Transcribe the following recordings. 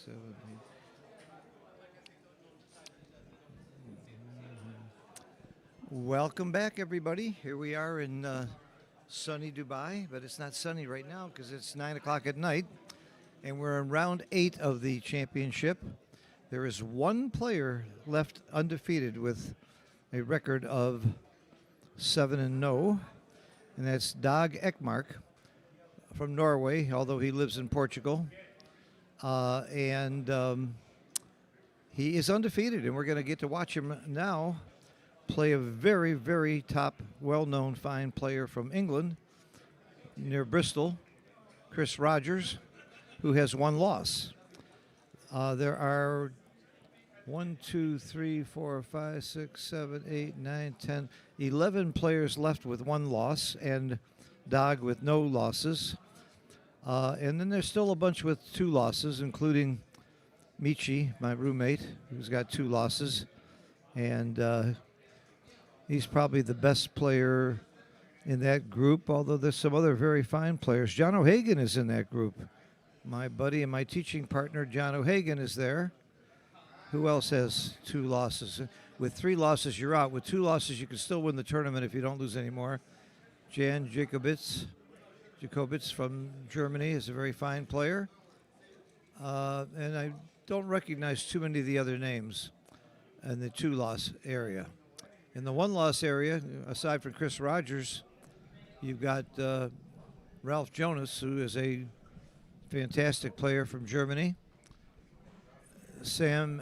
7, 8. Welcome back, everybody. Here we are in sunny Dubai, but it's not sunny right now because it's 9 o'clock at night, and we're in round 8 of the championship. There is one player left undefeated with a record of 7-0, and that's Dag Ekmark from Norway, although he lives in Portugal. He is undefeated, and we're going to get to watch him now play a very, very top, well-known, fine player from England near Bristol, Chris Rogers, who has one loss. There are 1, 2, 3, 4, 5, 6, 7, 8, 9, 10, 11 players left with one loss, and Dag with no losses. And then there's still a bunch with 2 losses, including Michi, my roommate, who's got 2 losses. And he's probably the best player in that group, although there's some other very fine players. John O'Hagan is in that group. My buddy and my teaching partner, John O'Hagan, is there. Who else has 2 losses? With 3 losses, you're out. With 2 losses, you can still win the tournament if you don't lose anymore. Jan Jacobitz from Germany is a very fine player. And I don't recognize too many of the other names in the 2-loss area. In the 1-loss area, aside from Chris Rogers, you've got Ralph Jonas, who is a fantastic player from Germany. Sam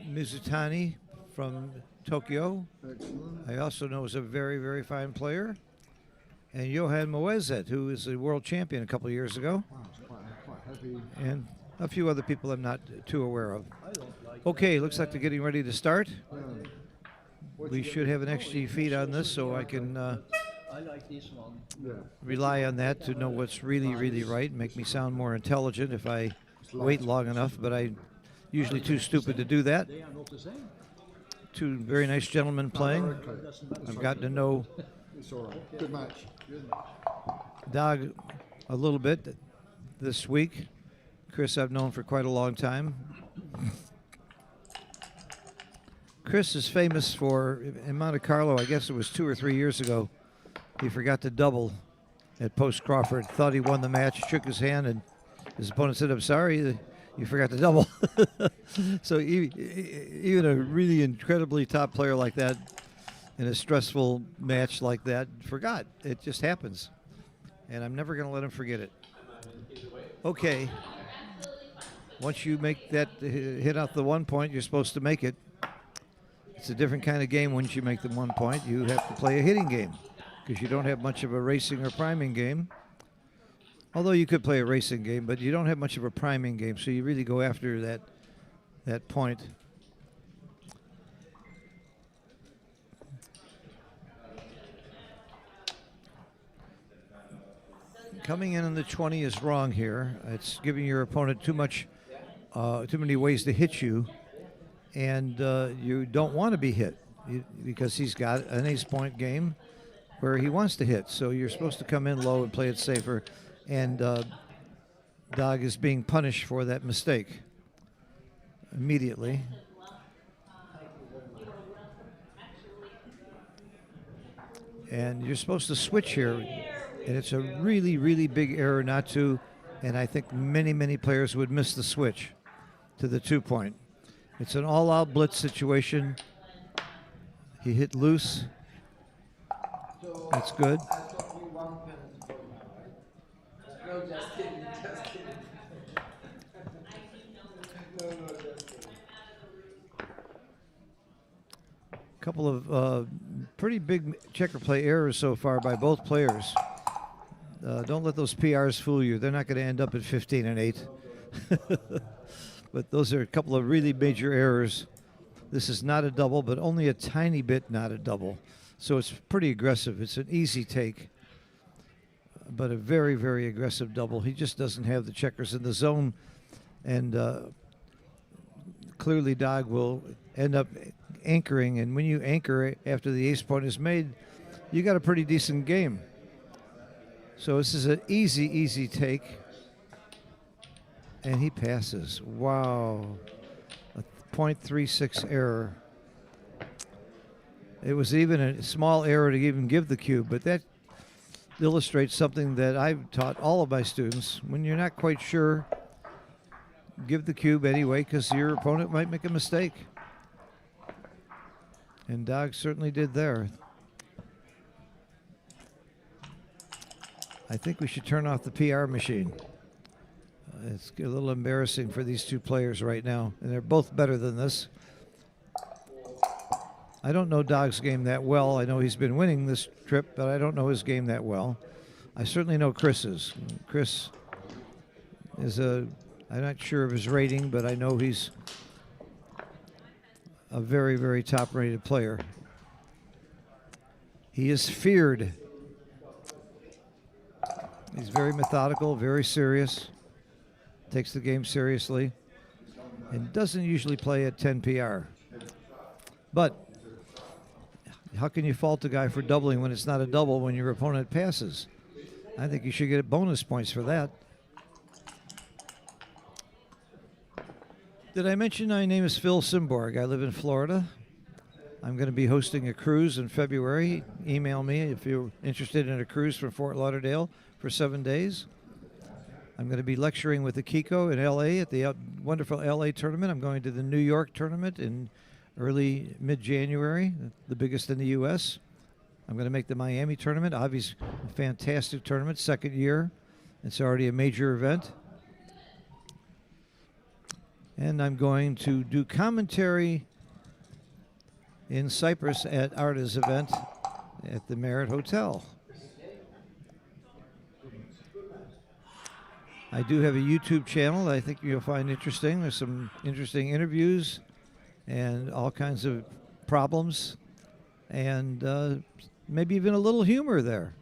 Mizutani from Tokyo. Excellent. I also know is a very, very fine player. And Johan Moezet, who is a world champion a couple of years ago. Wow, it's quite heavy. And a few other people I'm not too aware of. Okay, looks like they're getting ready to start. Yeah. We should have an XG feed on this, so I can rely on that to know what's really, really right and make me sound more intelligent if I wait long enough, but I'm usually too stupid to do that. 2 very nice gentlemen playing. I've gotten to know Good match. Dag a little bit this week. Chris I've known for quite a long time. Chris is famous for, in Monte Carlo, I guess it was 2 or 3 years ago, he forgot to double at Post Crawford. Thought he won the match, shook his hand, and his opponent said, "I'm sorry, you forgot to double." So even a really incredibly top player like that in a stressful match like that forgot. It just happens. And I'm never going to let him forget it. Okay. Once you make that hit out the 1 point, you're supposed to make it. It's a different kind of game once you make the 1 point. You have to play a hitting game because you don't have much of a racing or priming game. Although you could play a racing game, but you don't have much of a priming game, so you really go after that point. Coming in on the 20 is wrong here. It's giving your opponent too many ways to hit you, and you don't want to be hit because he's got an ace-point game where he wants to hit. So you're supposed to come in low and play it safer, and Dag is being punished for that mistake immediately. And you're supposed to switch here, and it's a really, really big error not to, and I think many, many players would miss the switch to the 2 point. It's an all-out blitz situation. He hit loose. That's good. A couple of pretty big checker play errors so far by both players. Don't let those PRs fool you. They're not going to end up at 15 and 8. But those are a couple of really major errors. This is not a double, but only a tiny bit not a double. So it's pretty aggressive. It's an easy take, but a very, very aggressive double. He just doesn't have the checkers in the zone, and clearly Dag will end up anchoring, and when you anchor after the ace point is made, you got a pretty decent game. So this is an easy take. And he passes. Wow. A .36 error. It was even a small error to even give the cube, but that illustrates something that I've taught all of my students. When you're not quite sure, give the cube anyway, because your opponent might make a mistake. And Dog certainly did there. I think we should turn off the PR machine. It's a little embarrassing for these two players right now, and they're both better than this. I don't know Dog's game that well. I know he's been winning this trip, but I don't know his game that well. I certainly know Chris's. Chris is I'm not sure of his rating, but I know he's a very, very top-rated player. He is feared. He's very methodical, very serious, takes the game seriously, and doesn't usually play at 10 PR. But how can you fault a guy for doubling when it's not a double when your opponent passes? I think you should get bonus points for that. Did I mention my name is Phil Simborg? I live in Florida. I'm going to be hosting a cruise in February. Email me if you're interested in a cruise from Fort Lauderdale for 7 days. I'm going to be lecturing with the Kiko in LA at the wonderful LA tournament. I'm going to the New York tournament in early mid-January, the biggest in the U.S. I'm going to make the Miami tournament. Obviously, a fantastic tournament, second year. It's already a major event. And I'm going to do commentary in Cyprus at Arta's event at the Marriott Hotel. I do have a YouTube channel that I think you'll find interesting. There's some interesting interviews and all kinds of problems and maybe even a little humor there.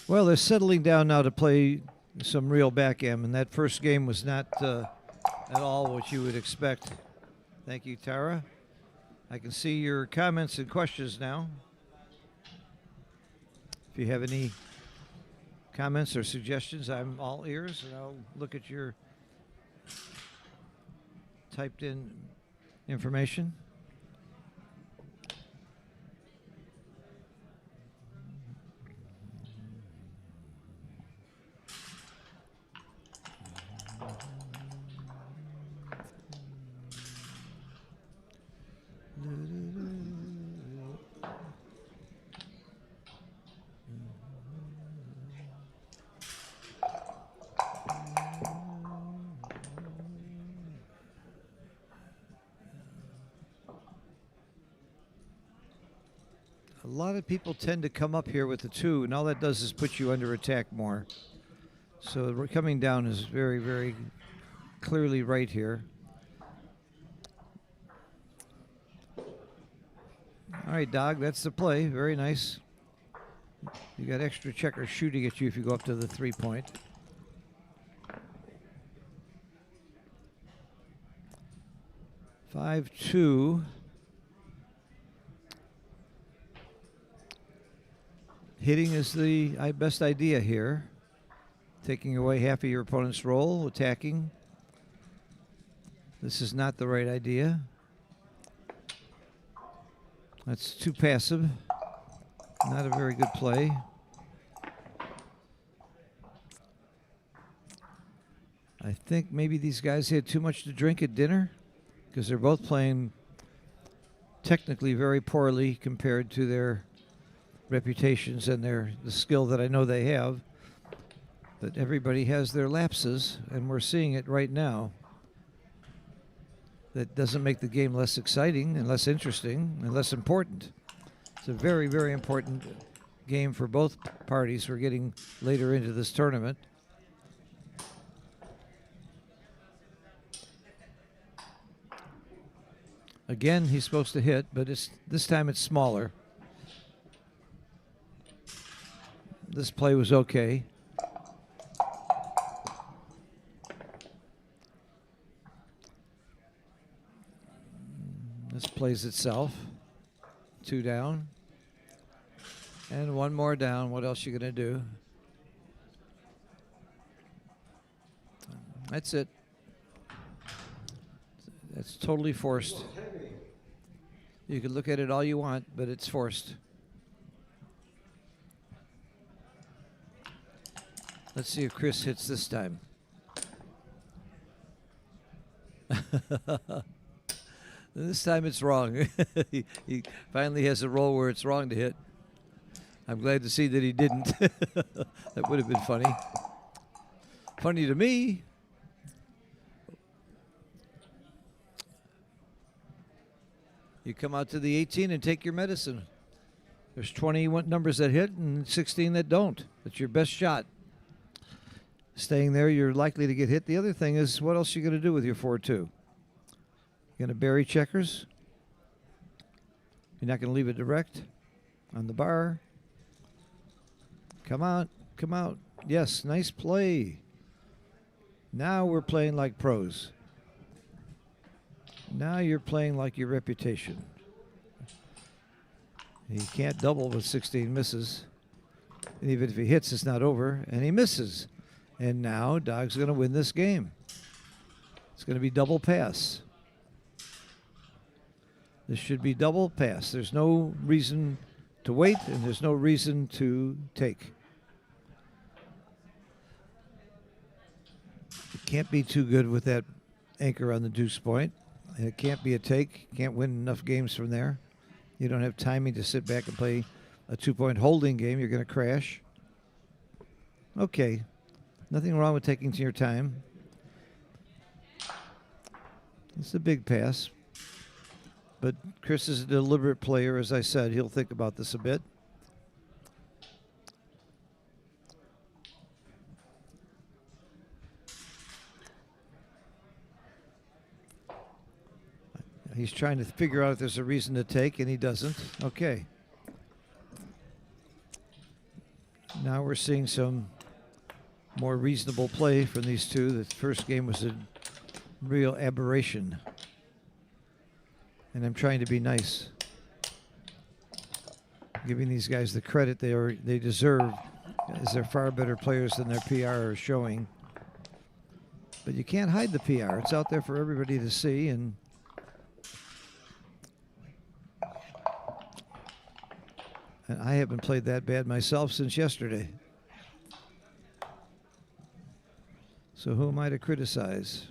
Well, they're settling down now to play some real backgammon. That first game was not at all what you would expect. Thank you, Tara. I can see your comments and questions now. If you have any comments or suggestions, I'm all ears, and I'll look at your typed in information. A lot of people tend to come up here with the two, and all that does is put you under attack more. So coming down is very, very clearly right here. All right, Dog, that's the play. Very nice. You got extra checkers shooting at you if you go up to the 3-point. (5-2). Hitting is the best idea here. Taking away half of your opponent's roll, attacking. This is not the right idea. That's too passive. Not a very good play. I think maybe these guys had too much to drink at dinner because they're both playing technically very poorly compared to their reputations and the skill that I know they have. But everybody has their lapses, and we're seeing it right now. That doesn't make the game less exciting and less interesting and less important. It's a very, very important game for both parties. We're getting later into this tournament. Again, he's supposed to hit, but this time it's smaller. This play was okay. This plays itself. 2 down. And 1 more down. What else you gonna do? That's it. That's totally forced. You can look at it all you want, but it's forced. Let's see if Chris hits this time. This time it's wrong. He finally has a roll where it's wrong to hit. I'm glad to see that he didn't. That would have been funny. Funny to me. You come out to the 18 and take your medicine. There's 21 numbers that hit and 16 that don't. That's your best shot. Staying there, you're likely to get hit. The other thing is, what else are you going to do with your 4-2? You're going to bury checkers. You're not going to leave it direct on the bar. Come out. Come out. Yes, nice play. Now we're playing like pros. Now you're playing like your reputation. He can't double with 16 misses. And even if he hits, it's not over. And he misses. And now Dog's going to win this game. It's going to be double pass. This should be double pass. There's no reason to wait, and there's no reason to take. It can't be too good with that anchor on the deuce point. And it can't be a take. Can't win enough games from there. You don't have timing to sit back and play a 2-point holding game. You're going to crash. Okay. Nothing wrong with taking your time. It's a big pass. But Chris is a deliberate player. As I said, he'll think about this a bit. He's trying to figure out if there's a reason to take, and he doesn't. Okay. Now we're seeing some more reasonable play from these two. The first game was a real aberration. And I'm trying to be nice. Giving these guys the credit they deserve, as they're far better players than their PR is showing. But you can't hide the PR. It's out there for everybody to see, and I haven't played that bad myself since yesterday. So who am I to criticize?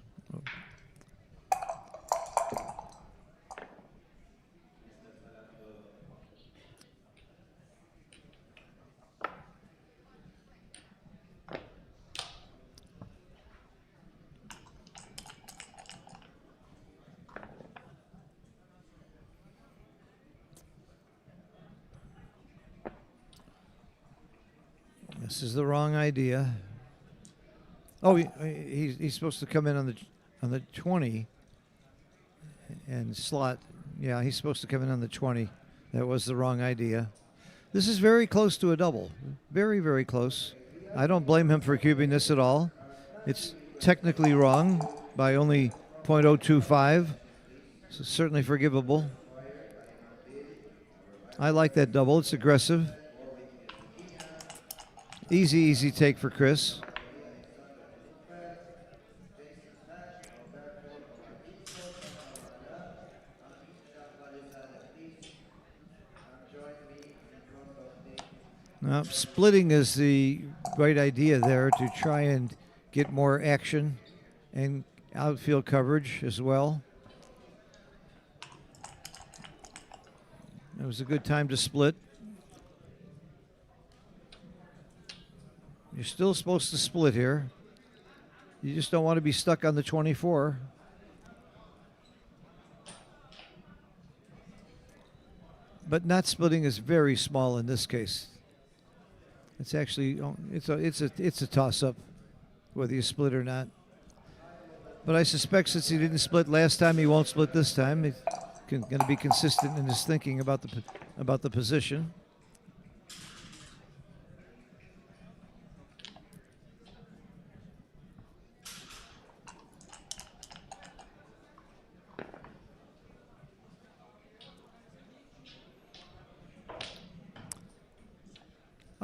This is the wrong idea. Oh, he's supposed to come in on the 20 and slot. Yeah, he's supposed to come in on the 20. That was the wrong idea. This is very close to a double. Very, very close. I don't blame him for cubing this at all. It's technically wrong by only 0.025. So certainly forgivable. I like that double. It's aggressive. Easy take for Chris. Now, splitting is the right idea there to try and get more action and outfield coverage as well. It was a good time to split. You're still supposed to split here. You just don't want to be stuck on the 24. But not splitting is very small in this case. It's actually it's a toss-up whether you split or not. But I suspect since he didn't split last time, he won't split this time. He's going to be consistent in his thinking about the position.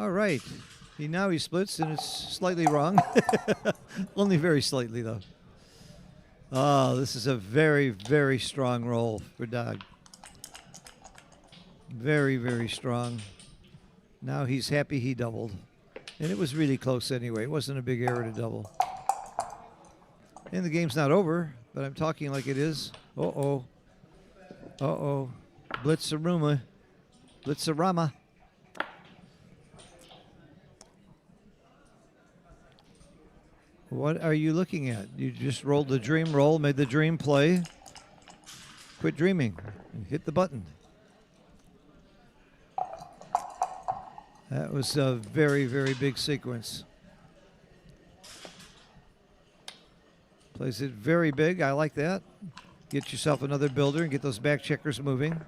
All right. Now he splits, and it's slightly wrong. Only very slightly, though. Oh, this is a very, very strong roll for Doug. Very, very strong. Now he's happy he doubled. And it was really close anyway. It wasn't a big error to double. And the game's not over, but I'm talking like it is. Uh-oh. Uh-oh. Blitzaruma. Blitzarama. What are you looking at? You just rolled the dream roll, made the dream play. Quit dreaming and hit the button. That was a very, very big sequence. Plays it very big. I like that. Get yourself another builder and get those back checkers moving.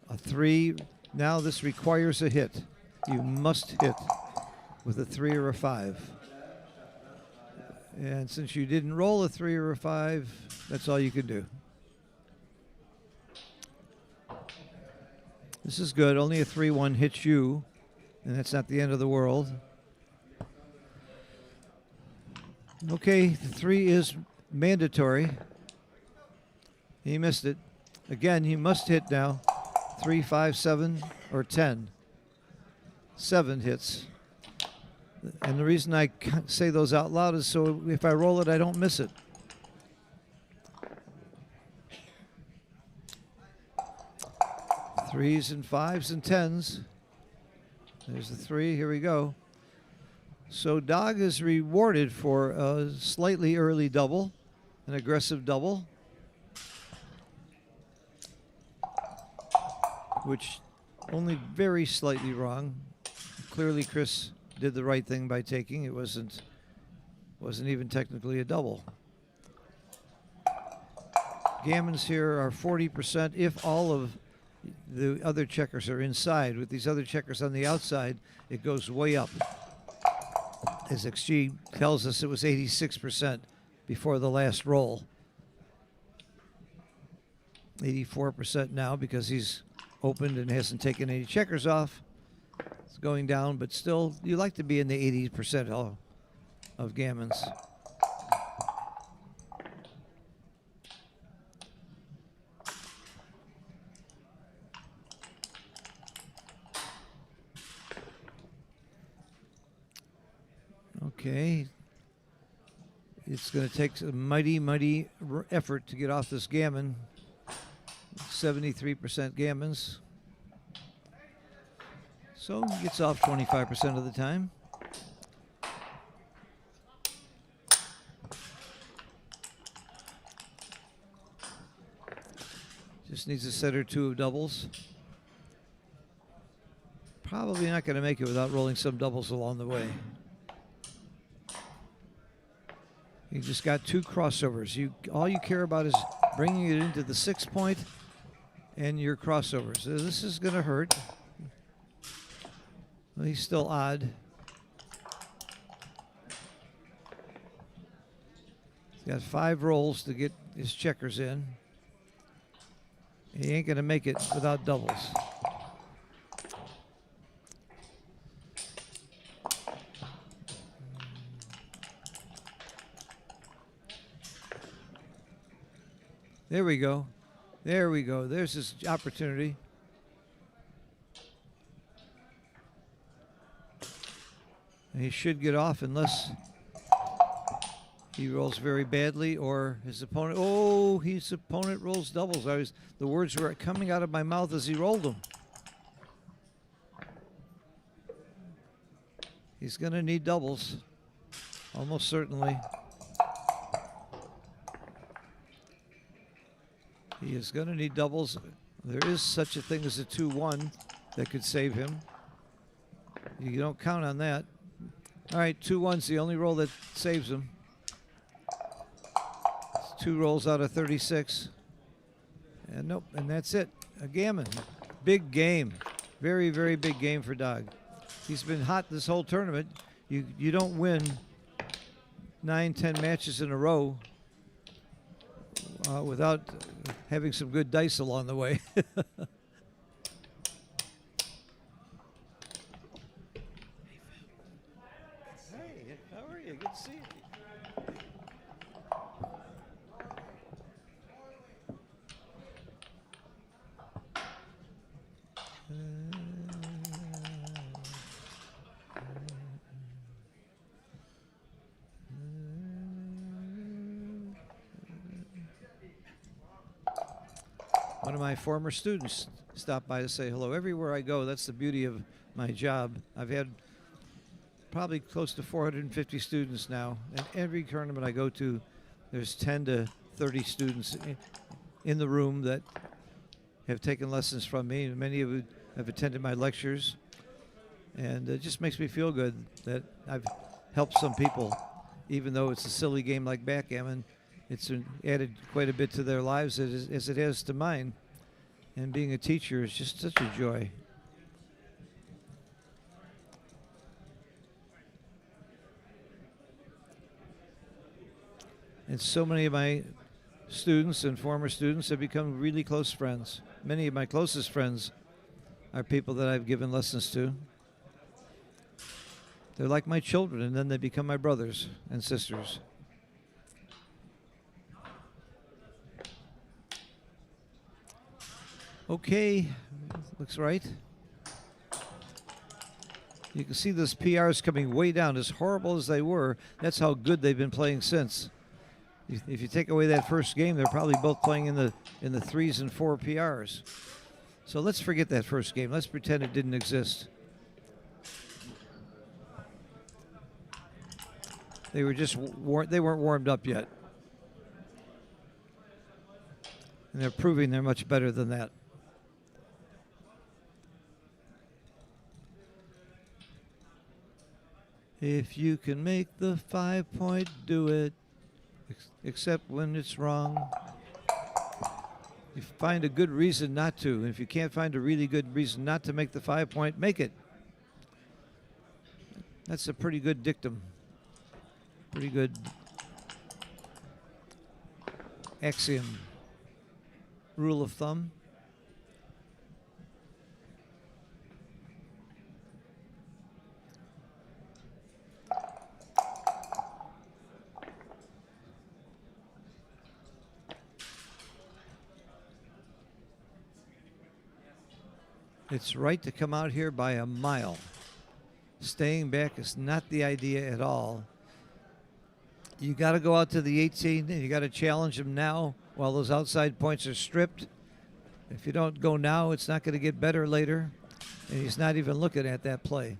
A 3. Now this requires a hit. You must hit with a 3 or a 5. And since you didn't roll a 3 or a 5, that's all you can do. This is good. Only a 3-1 hits you, and that's not the end of the world. Okay, the 3 is mandatory. He missed it. Again, he must hit now. 3, 5, 7, or 10. 7 hits. And the reason I say those out loud is so if I roll it, I don't miss it. Threes and 5s and 10s. There's the 3. Here we go. So Dog is rewarded for a slightly early double, an aggressive double, which only very slightly wrong. Clearly Chris did the right thing by taking. It wasn't even technically a double. Gammons here are 40% if all of the other checkers are inside. With these other checkers on the outside, it goes way up. As XG tells us, it was 86% before the last roll. 84% now because he's opened and hasn't taken any checkers off. It's going down, but still, you like to be in the 80% of gammons. Okay. It's going to take a mighty, mighty effort to get off this gammon. 73% gammons. So he gets off 25% of the time. Just needs a set or 2 of doubles. Probably not going to make it without rolling some doubles along the way. You just got 2 crossovers. All you care about is bringing it into the 6 point and your crossovers. This is going to hurt. Well, he's still odd. He's got 5 rolls to get his checkers in. He ain't going to make it without doubles. There we go. There we go. There's his opportunity. And he should get off unless he rolls very badly or his opponent. Oh, his opponent rolls doubles. The words were coming out of my mouth as he rolled them. He's going to need doubles, almost certainly. He is going to need doubles. There is such a thing as a 2-1 that could save him. You don't count on that. All right, 2-1's the only roll that saves him. It's 2 rolls out of 36. And nope, and that's it. A gammon. Big game. Very, very big game for Dog. He's been hot this whole tournament. You don't win 9, 10 matches in a row without having some good dice along the way. Hey, how are you? Good to see you. One of my former students stopped by to say hello. Everywhere I go, that's the beauty of my job. I've had probably close to 450 students now. And every tournament I go to, there's 10 to 30 students in the room that have taken lessons from me. And many of you have attended my lectures. And it just makes me feel good that I've helped some people. Even though it's a silly game like backgammon, it's added quite a bit to their lives as it has to mine. And being a teacher is just such a joy. And so many of my students and former students have become really close friends. Many of my closest friends are people that I've given lessons to. They're like my children, and then they become my brothers and sisters. Okay, looks right. You can see those PRs coming way down. As horrible as they were, that's how good they've been playing since. If you take away that first game, they're probably both playing in the 3s and 4 PRs. So let's forget that first game. Let's pretend it didn't exist. They were just they weren't warmed up yet. And they're proving they're much better than that. If you can make the 5-point, do it, except when it's wrong. You find a good reason not to. And if you can't find a really good reason not to make the 5-point, make it. That's a pretty good dictum. Pretty good axiom. Rule of thumb. It's right to come out here by a mile. Staying back is not the idea at all. You got to go out to the 18 and you got to challenge them now while those outside points are stripped. If you don't go now, it's not going to get better later. And he's not even looking at that play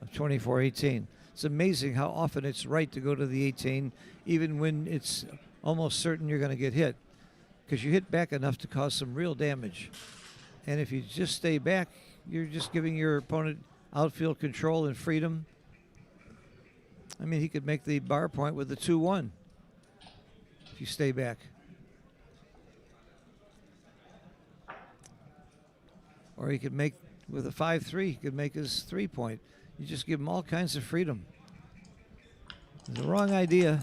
of 24-18. It's amazing how often it's right to go to the 18, even when it's almost certain you're going to get hit, because you hit back enough to cause some real damage. And if you just stay back, you're just giving your opponent outfield control and freedom. I mean, he could make the bar point with the 2-1 if you stay back. Or he could make, with a 5-3, he could make his 3-point. You just give him all kinds of freedom. It's the wrong idea.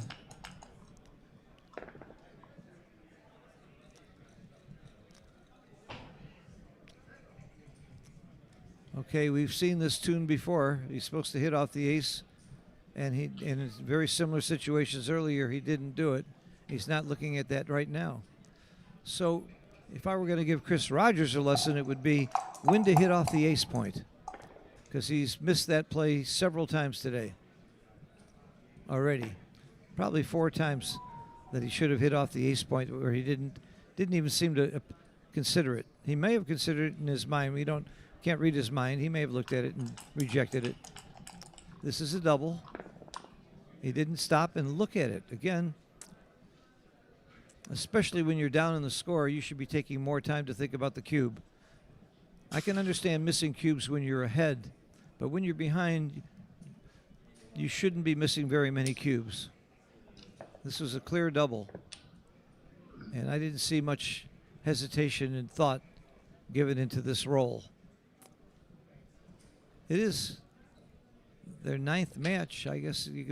Okay, we've seen this tune before. He's supposed to hit off the ace, and in very similar situations earlier, he didn't do it. He's not looking at that right now. So if I were going to give Chris Rogers a lesson, it would be when to hit off the ace point, because he's missed that play several times today already. Probably 4 times that he should have hit off the ace point where he didn't even seem to consider it. He may have considered it in his mind. We can't read his mind. He may have looked at it and rejected it. This is a double. He didn't stop and look at it. Again, especially when you're down in the score, you should be taking more time to think about the cube. I can understand missing cubes when you're ahead, but when you're behind, you shouldn't be missing very many cubes. This was a clear double, and I didn't see much hesitation and thought given into this roll. It is their 9th match. I guess you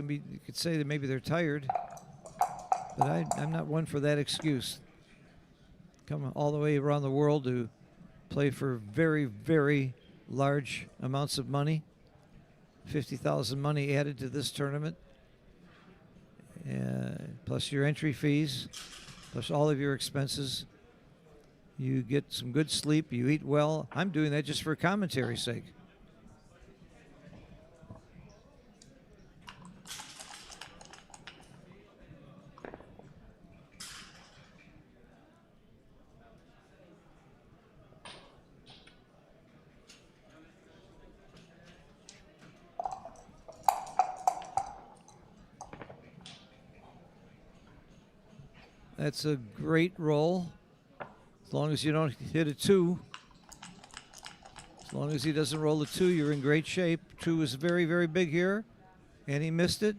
could say that maybe they're tired, but I'm not one for that excuse. Come all the way around the world to play for very, very large amounts of money. 50,000 money added to this tournament, plus your entry fees, plus all of your expenses. You get some good sleep. You eat well. I'm doing that just for commentary's sake. That's a great roll. As long as you don't hit a 2. As long as he doesn't roll a 2, you're in great shape. 2 is very, very big here. And he missed it.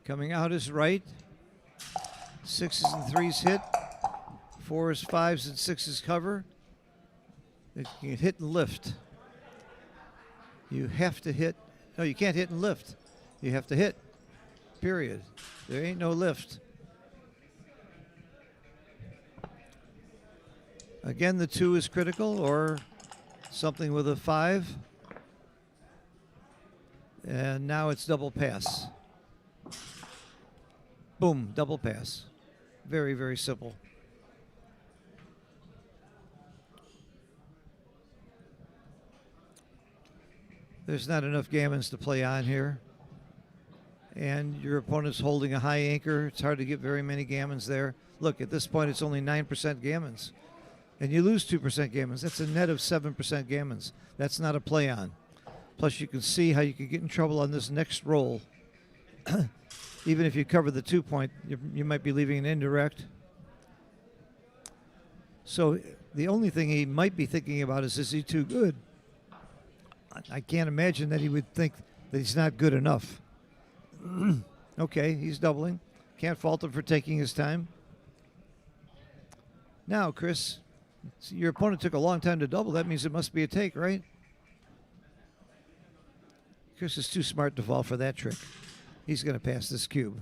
Coming out is right. 6s and 3s hit. 4s, 5s, and 6s cover. You can hit and lift. You have to hit. No, you can't hit and lift. You have to hit, period. There ain't no lift. Again, the 2 is critical, or something with a 5. And now it's double pass. Boom, double pass. Very, very simple. There's not enough gammons to play on here. And your opponent's holding a high anchor. It's hard to get very many gammons there. Look, at this point, it's only 9% gammons. And you lose 2% gammons. That's a net of 7% gammons. That's not a play on. Plus, you can see how you could get in trouble on this next roll. Even if you cover the 2 point, you might be leaving an indirect. So the only thing he might be thinking about is he too good? I can't imagine that he would think that he's not good enough. Okay, he's doubling. Can't fault him for taking his time. Now, Chris, your opponent took a long time to double. That means it must be a take, right? Chris is too smart to fall for that trick. He's going to pass this cube.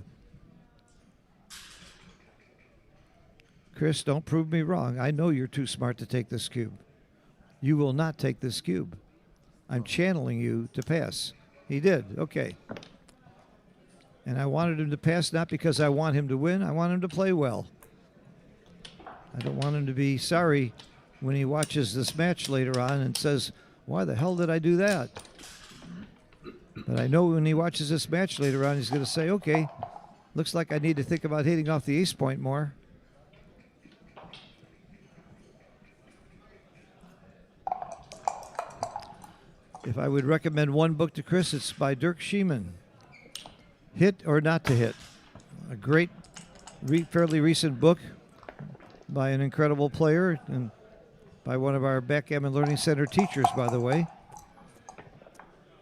Chris, don't prove me wrong. I know you're too smart to take this cube. You will not take this cube. I'm channeling you to pass. He did. Okay. And I wanted him to pass not because I want him to win. I want him to play well. I don't want him to be sorry when he watches this match later on and says, why the hell did I do that? But I know when he watches this match later on, he's going to say, okay, looks like I need to think about hitting off the ace point more. If I would recommend one book to Chris, it's by Dirk Schiemann. Hit or Not to Hit. A great, fairly recent book by an incredible player and by one of our Backgammon Learning Center teachers, by the way.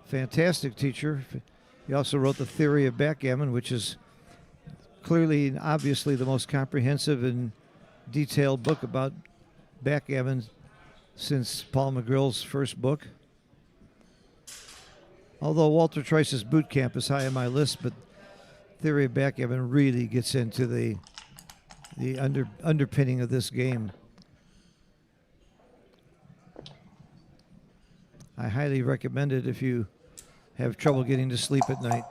Fantastic teacher. He also wrote The Theory of Backgammon, which is clearly and obviously the most comprehensive and detailed book about backgammon since Paul McGrill's first book. Although Walter Trice's Boot Camp is high on my list, but Theory of Backgammon really gets into the underpinning of this game. I highly recommend it if you have trouble getting to sleep at night.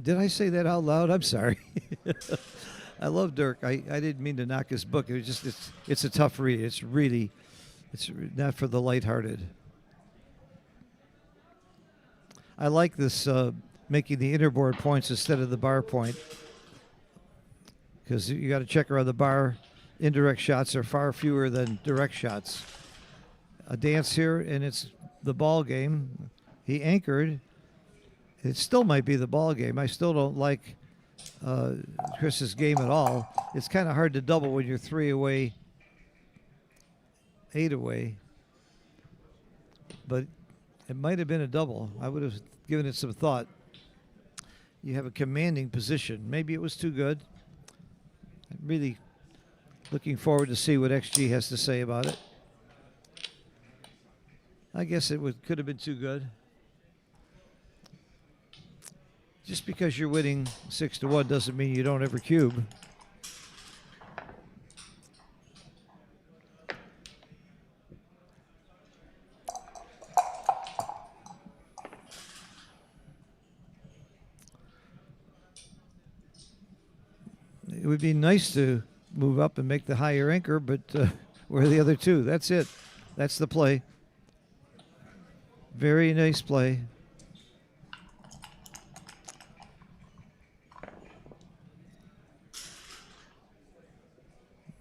Did I say that out loud? I'm sorry. I love Dirk. I didn't mean to knock his book. It was just it's a tough read. It's not for the lighthearted. I like this making the innerboard points instead of the bar point, because you got to check around the bar. Indirect shots are far fewer than direct shots. A dance here, and it's the ball game. He anchored. It still might be the ball game. I still don't like Chris's game at all. It's kind of hard to double when you're 3 away, 8 away. But it might have been a double. I would have given it some thought. You have a commanding position. Maybe it was too good. I'm really looking forward to see what XG has to say about it. I guess it could have been too good. just because you're winning 6-1 doesn't mean you don't ever cube. It would be nice to move up and make the higher anchor, but where are the other two? That's it. That's the play. Very nice play.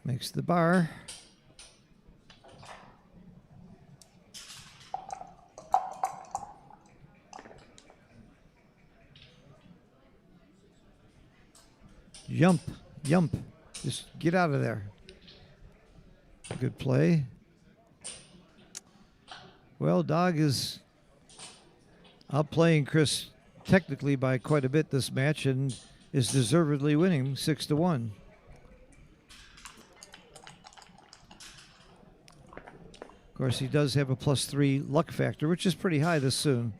Makes the bar. Yump, yump. Just get out of there. Good play. Well, Dog is outplaying Chris technically by quite a bit this match and is deservedly winning 6-1. Of course, he does have a +3 luck factor, which is pretty high this soon.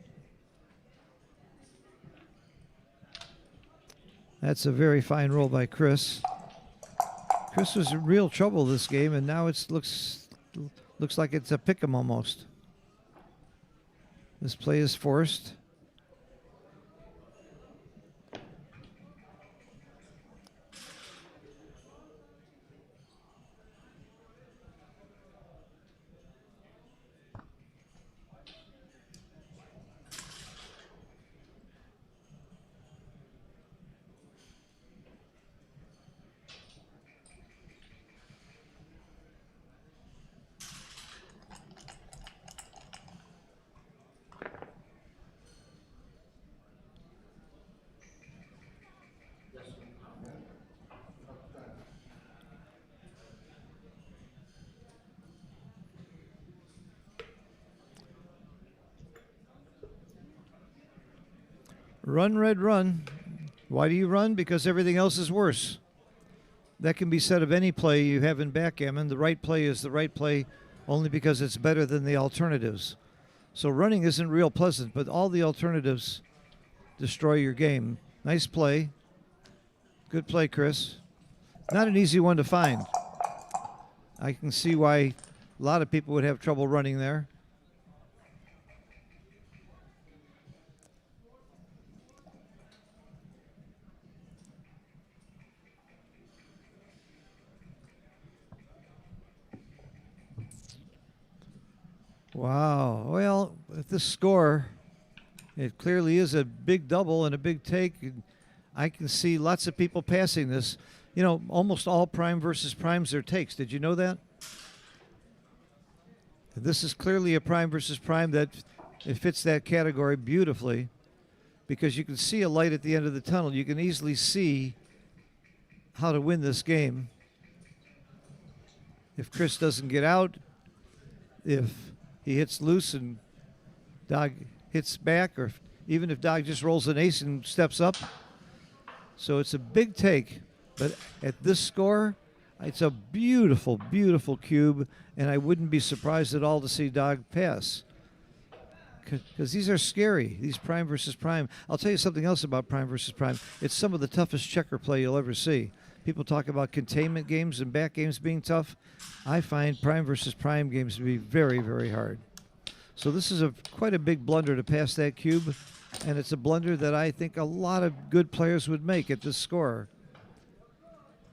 That's a very fine roll by Chris. Chris was in real trouble this game, and now it looks like it's a pick 'em almost. This play is forced. Run, Red, run. Why do you run? Because everything else is worse. That can be said of any play you have in backgammon. The right play is the right play only because it's better than the alternatives. So running isn't real pleasant, but all the alternatives destroy your game. Nice play. Good play, Chris. Not an easy one to find. I can see why a lot of people would have trouble running there. Wow. Well, at this score, it clearly is a big double and a big take. I can see lots of people passing this. You know, almost all prime versus primes are takes. Did you know that? This is clearly a prime versus prime that it fits that category beautifully because you can see a light at the end of the tunnel. You can easily see how to win this game. If Chris doesn't get out, if he hits loose and Dog hits back, or even if Dog just rolls an ace and steps up. So it's a big take, but at this score, it's a beautiful, beautiful cube, and I wouldn't be surprised at all to see Dog pass. Because these are scary, these prime versus prime. I'll tell you something else about prime versus prime. It's some of the toughest checker play you'll ever see. People talk about containment games and back games being tough. I find prime versus prime games to be very, very hard. So this is quite a big blunder to pass that cube, and it's a blunder that I think a lot of good players would make at this score.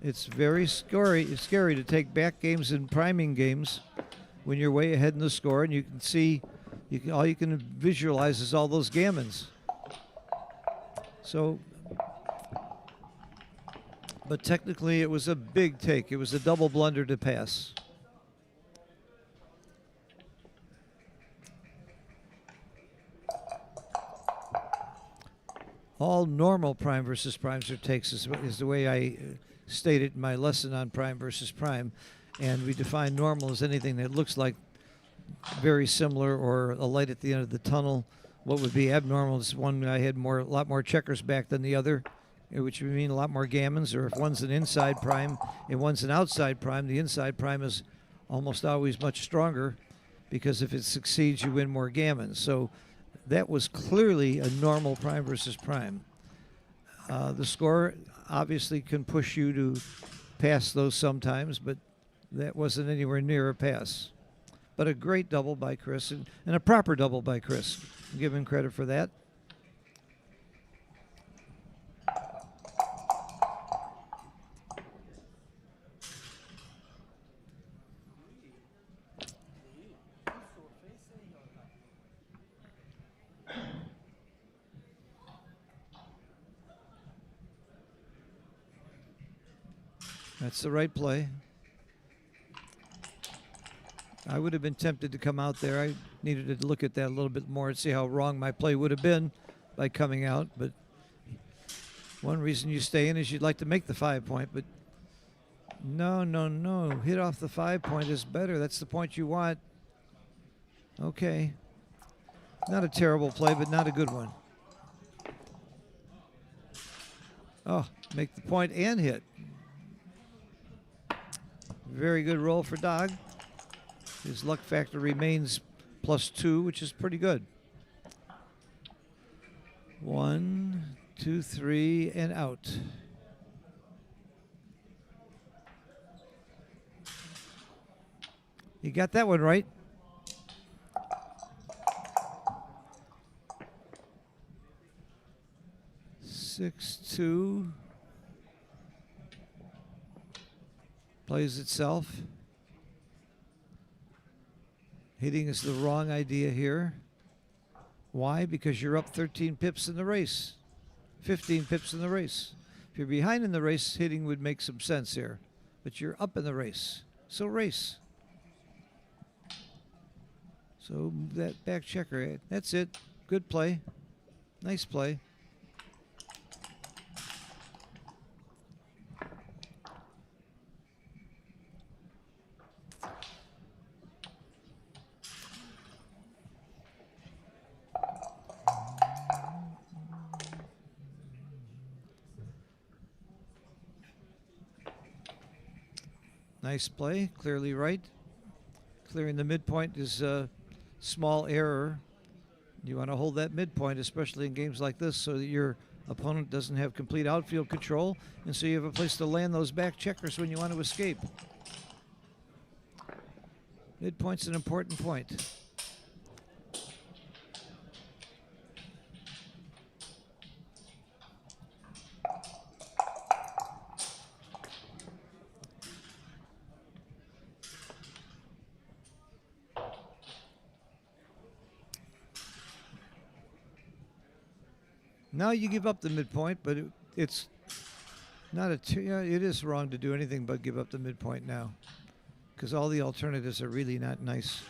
It's very scary. It's scary to take back games and priming games when you're way ahead in the score, and you can see, all you can visualize is all those gammons. So. But technically, it was a big take. It was a double blunder to pass. All normal prime versus primes are takes is the way I stated in my lesson on prime versus prime. And we define normal as anything that looks like very similar or a light at the end of the tunnel. What would be abnormal is one guy had a lot more checkers back than the other, which would mean a lot more gammons, or if one's an inside prime and one's an outside prime, the inside prime is almost always much stronger because if it succeeds, you win more gammons. So that was clearly a normal prime versus prime. The score obviously can push you to pass those sometimes, but that wasn't anywhere near a pass. But a great double by Chris, and a proper double by Chris. Give him credit for that. That's the right play. I would have been tempted to come out there. I needed to look at that a little bit more and see how wrong my play would have been by coming out. But one reason you stay in is you'd like to make the 5 point. But no, no, no. Hit off the 5 point is better. That's the point you want. Okay. Not a terrible play, but not a good one. Oh, make the point and hit. Very good roll for Dog. His luck factor remains +2, which is pretty good. 1, 2, 3, and out. You got that one right. Six, 2. Plays itself. Hitting is the wrong idea here. Why? Because you're up 13 pips in the race. 15 pips in the race. If you're behind in the race, hitting would make some sense here. But you're up in the race. So race. So that back checker. That's it. Good play. Nice play. Nice play, clearly right. Clearing the midpoint is a small error. You want to hold that midpoint, especially in games like this, so that your opponent doesn't have complete outfield control, and so you have a place to land those back checkers when you want to escape. Midpoint's an important point. Now you give up the midpoint, but it's not a. It is wrong to do anything but give up the midpoint now, because all the alternatives are really not nice.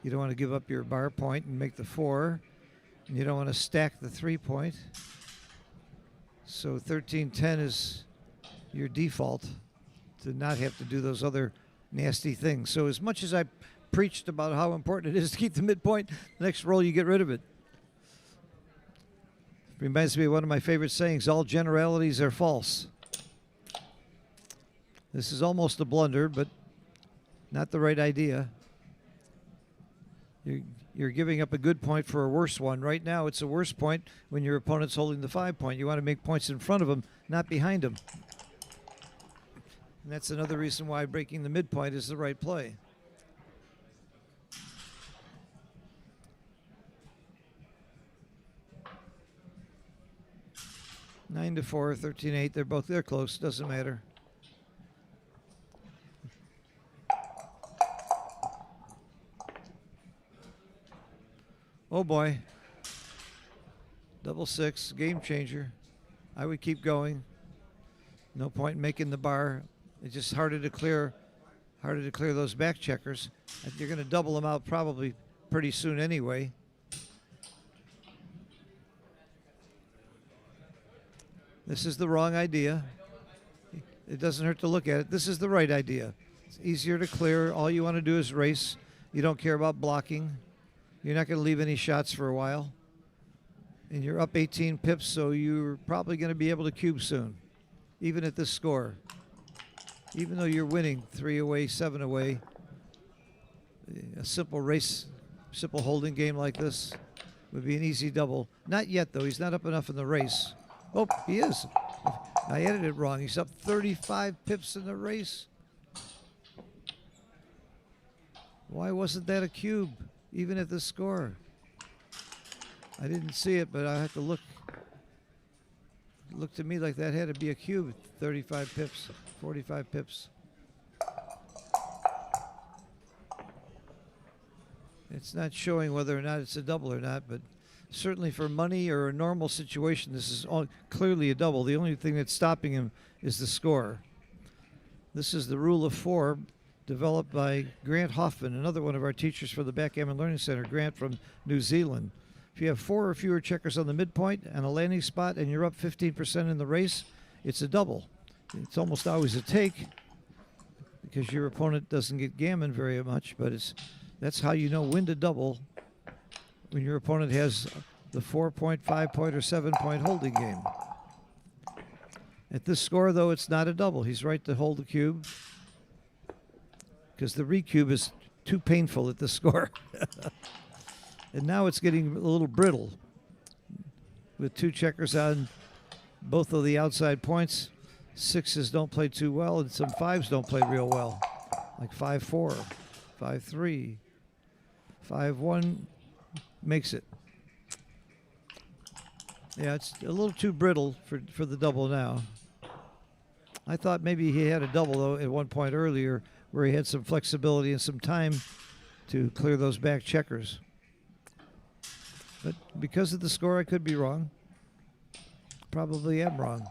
You don't want to give up your bar point and make the 4, and you don't want to stack the 3 point. So 13-10 is your default to not have to do those other nasty things. So as much as I preached about how important it is to keep the midpoint, the next roll you get rid of it. Reminds me of one of my favorite sayings, all generalities are false. This is almost a blunder, but not the right idea. You're giving up a good point for a worse one. Right now, it's a worse point when your opponent's holding the 5 point. You want to make points in front of him, not behind him. And that's another reason why breaking the midpoint is the right play. Nine to 4, 13-8. They're close. Doesn't matter. Oh boy. Double 6, game changer. I would keep going. No point in making the bar. It's just harder to clear those back checkers. You're going to double them out probably pretty soon anyway. This is the wrong idea. It doesn't hurt to look at it. This is the right idea. It's easier to clear. All you want to do is race. You don't care about blocking. You're not going to leave any shots for a while. And you're up 18 pips, so you're probably going to be able to cube soon, even at this score. Even though you're winning 3 away, 7 away, a simple race, simple holding game like this would be an easy double. Not yet, though. He's not up enough in the race. Oh, he is. I edited it wrong. He's up 35 pips in the race. Why wasn't that a cube, even at the score? I didn't see it, but I have to look. It looked to me like that had to be a cube. 35 pips, 45 pips. It's not showing whether or not it's a double or not, but certainly for money or a normal situation, this is clearly a double. The only thing that's stopping him is the score. This is the rule of 4, developed by Grant Hoffman, another one of our teachers for the Backgammon Learning Center. Grant from New Zealand. If you have 4 or fewer checkers on the midpoint and a landing spot and you're up 15% in the race, it's a double. It's almost always a take because your opponent doesn't get gammon very much, but that's how you know when to double, when your opponent has the 4-point, 5-point, or 7-point holding game. At this score, though, it's not a double. He's right to hold the cube because the recube is too painful at this score. And now it's getting a little brittle with 2 checkers on both of the outside points. 6s don't play too well, and some 5s don't play real well, like 5-4, 5-3, 5-1 makes it. Yeah, it's a little too brittle for the double now. I thought maybe he had a double, though, at one point earlier where he had some flexibility and some time to clear those back checkers. But because of the score, I could be wrong. Probably am wrong.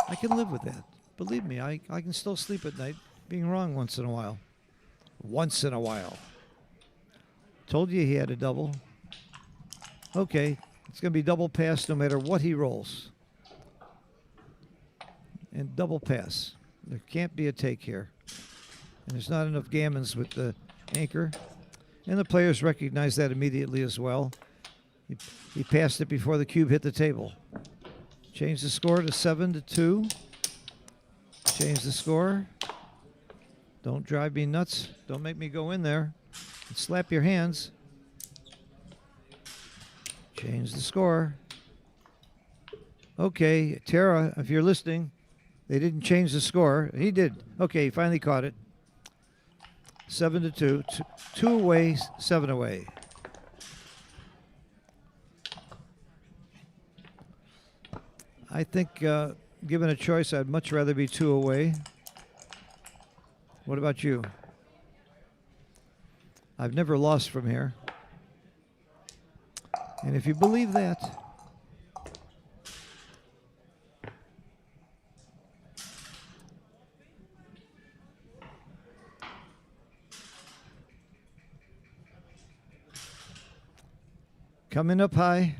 I can live with that. Believe me, I can still sleep at night being wrong once in a while. Once in a while. Told you he had a double. Okay, it's going to be double pass no matter what he rolls. And double pass. There can't be a take here. And there's not enough gammons with the anchor. And the players recognize that immediately as well. He passed it before the cube hit the table. Change the score to 7-2. Change the score. Don't drive me nuts. Don't make me go in there and slap your hands. Change the score. Okay, Tara, if you're listening, they didn't change the score. He did. Okay, he finally caught it. 7-2. 2 away, 7 away. I think, given a choice, I'd much rather be 2 away. What about you? I've never lost from here. And if you believe that, coming up high.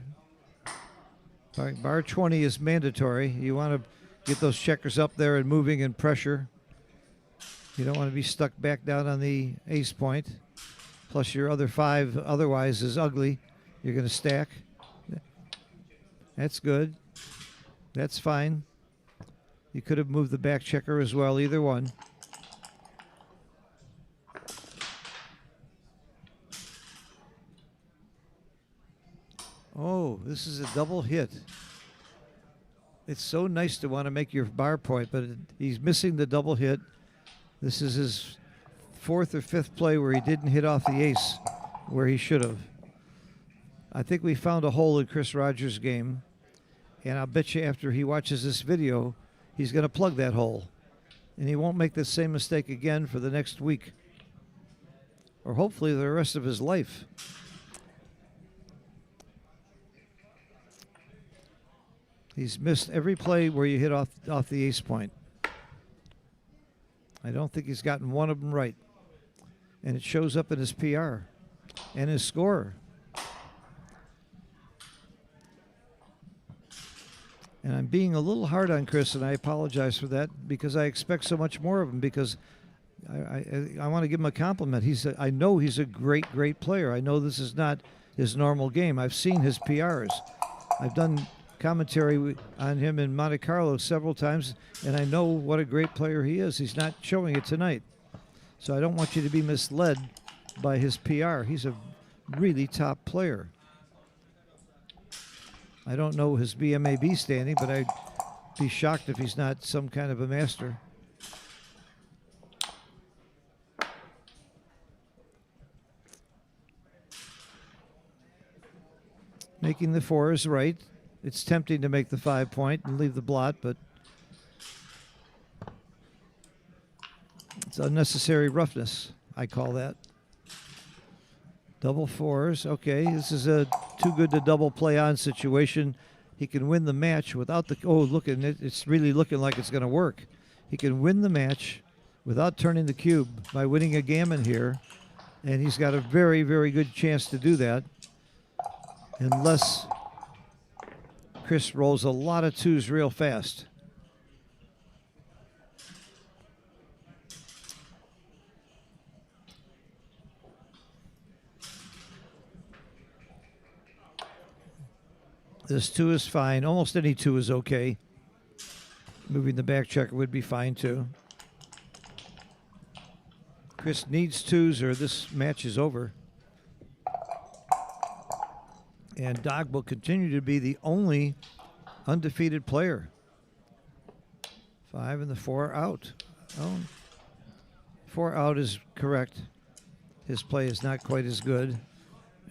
Bar 20 is mandatory. You want to get those checkers up there and moving and pressure. You don't want to be stuck back down on the ace point. Plus your other 5 otherwise is ugly. You're going to stack. That's good. That's fine. You could have moved the back checker as well, either one. Oh, this is a double hit. It's so nice to want to make your bar point, but he's missing the double hit. This is his 4th or 5th play where he didn't hit off the ace where he should have. I think we found a hole in Chris Rogers' game, and I'll bet you after he watches this video, he's going to plug that hole, and he won't make the same mistake again for the next week, or hopefully the rest of his life. He's missed every play where you hit off the ace point. I don't think he's gotten one of them right. And it shows up in his PR and his score. And I'm being a little hard on Chris, and I apologize for that because I expect so much more of him because I want to give him a compliment. I know he's a great, great player. I know this is not his normal game. I've seen his PRs. I've done commentary on him in Monte Carlo several times, and I know what a great player he is. He's not showing it tonight. So I don't want you to be misled by his PR. He's a really top player. I don't know his BMAB standing, but I'd be shocked if he's not some kind of a master. Making the 4 is right. It's tempting to make the 5 point and leave the blot, but it's unnecessary roughness, I call that. Double 4s. Okay, this is a too good to double play on situation. He can win the match without the... Oh, look, and it's really looking like it's going to work. He can win the match without turning the cube by winning a gammon here. And he's got a very, very good chance to do that. Unless Chris rolls a lot of 2s real fast. This 2 is fine. Almost any 2 is okay. Moving the back checker would be fine too. Chris needs 2s or this match is over. And Dog will continue to be the only undefeated player. 5 and the 4 out. Oh, 4 out is correct. His play is not quite as good.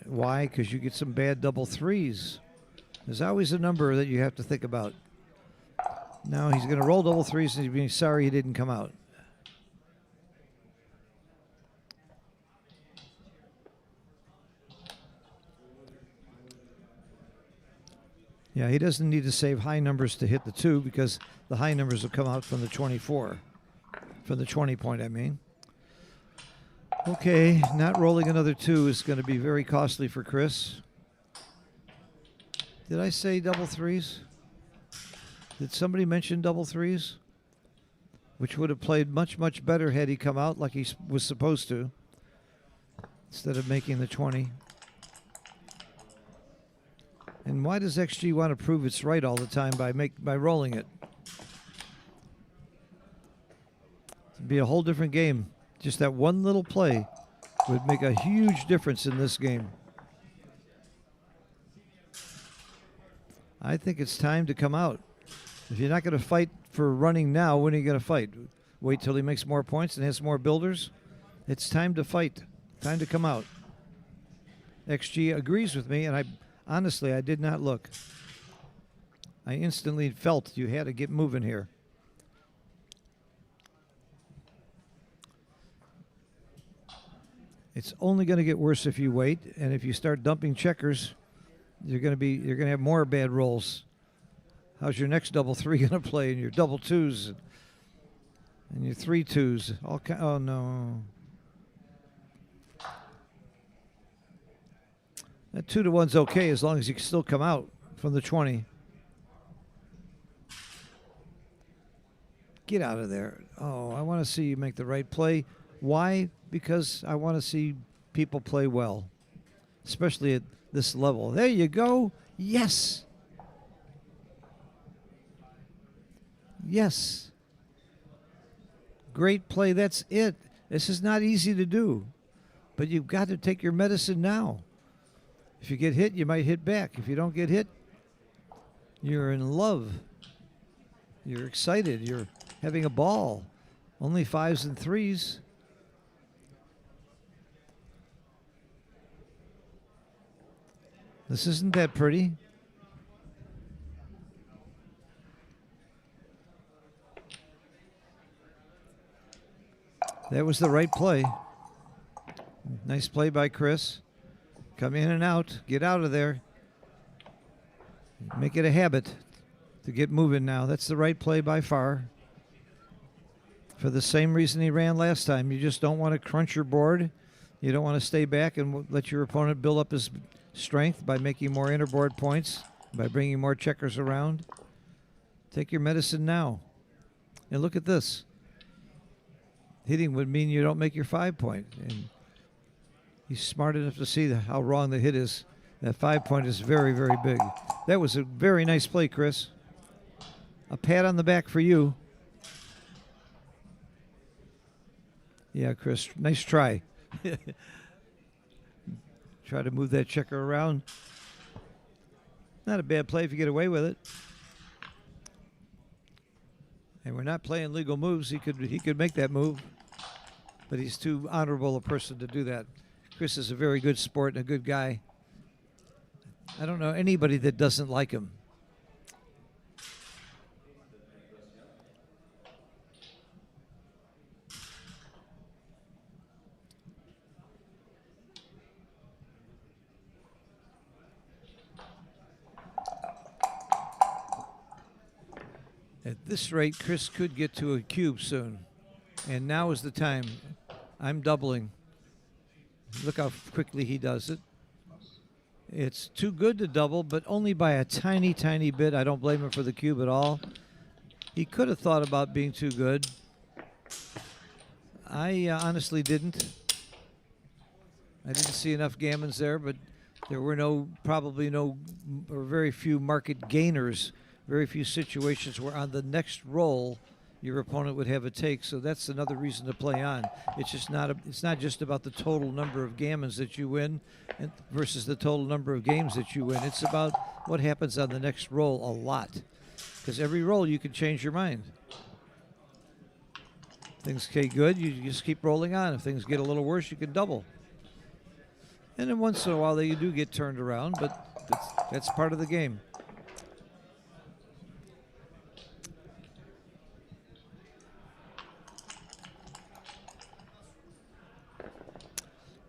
Why? Because you get some bad double 3s. There's always a number that you have to think about. Now he's going to roll double 3s and he's being sorry he didn't come out. Yeah, he doesn't need to save high numbers to hit the 2 because the high numbers will come out from the 24. From the 20 point, I mean. Okay, not rolling another 2 is going to be very costly for Chris. Did I say double 3s? Did somebody mention double 3s? Which would have played much, much better had he come out like he was supposed to. Instead of making the 20. And why does XG want to prove it's right all the time by rolling it? It'd be a whole different game. Just that one little play would make a huge difference in this game. I think it's time to come out. If you're not going to fight for running now, when are you going to fight? Wait till he makes more points and has more builders? It's time to fight. Time to come out. XG agrees with me, and honestly, I did not look. I instantly felt you had to get moving here. It's only going to get worse if you wait, and if you start dumping checkers, you're going to have more bad rolls. How's your next double 3 going to play, and your double 2s, and your 3 2s? Oh no. That 2 to 1's okay as long as you can still come out from the 20. Get out of there. Oh, I want to see you make the right play. Why? Because I want to see people play well, especially at this level. There you go. Yes. Yes. Great play. That's it. This is not easy to do, but you've got to take your medicine now. If you get hit, you might hit back. If you don't get hit, you're in love. You're excited. You're having a ball. Only 5s and 3s. This isn't that pretty. That was the right play. Nice play by Chris. Come in and out. Get out of there. Make it a habit to get moving now. That's the right play by far. For the same reason he ran last time. You just don't want to crunch your board. You don't want to stay back and let your opponent build up his strength by making more interboard points, by bringing more checkers around. Take your medicine now. And look at this. Hitting would mean you don't make your 5 point. And he's smart enough to see how wrong the hit is. That 5 point is very, very big. That was a very nice play, Chris. A pat on the back for you. Yeah, Chris, nice try. Try to move that checker around. Not a bad play if you get away with it. And we're not playing legal moves. He could make that move, but he's too honorable a person to do that. Chris is a very good sport and a good guy. I don't know anybody that doesn't like him. At this rate, Chris could get to a cube soon. And now is the time. I'm doubling. Look how quickly he does it. It's too good to double, but only by a tiny, tiny bit. I don't blame him for the cube at all. He could have thought about being too good. I honestly didn't. I didn't see enough gammons there, but there were probably no, or very few market gainers. Very few situations where on the next roll your opponent would have a take, so that's another reason to play on. It's just it's not just about the total number of gammons that you win versus the total number of games that you win. It's about what happens on the next roll a lot, because every roll you can change your mind. If things get good, you just keep rolling on. If things get a little worse, you can double. And then once in a while you do get turned around, but that's part of the game.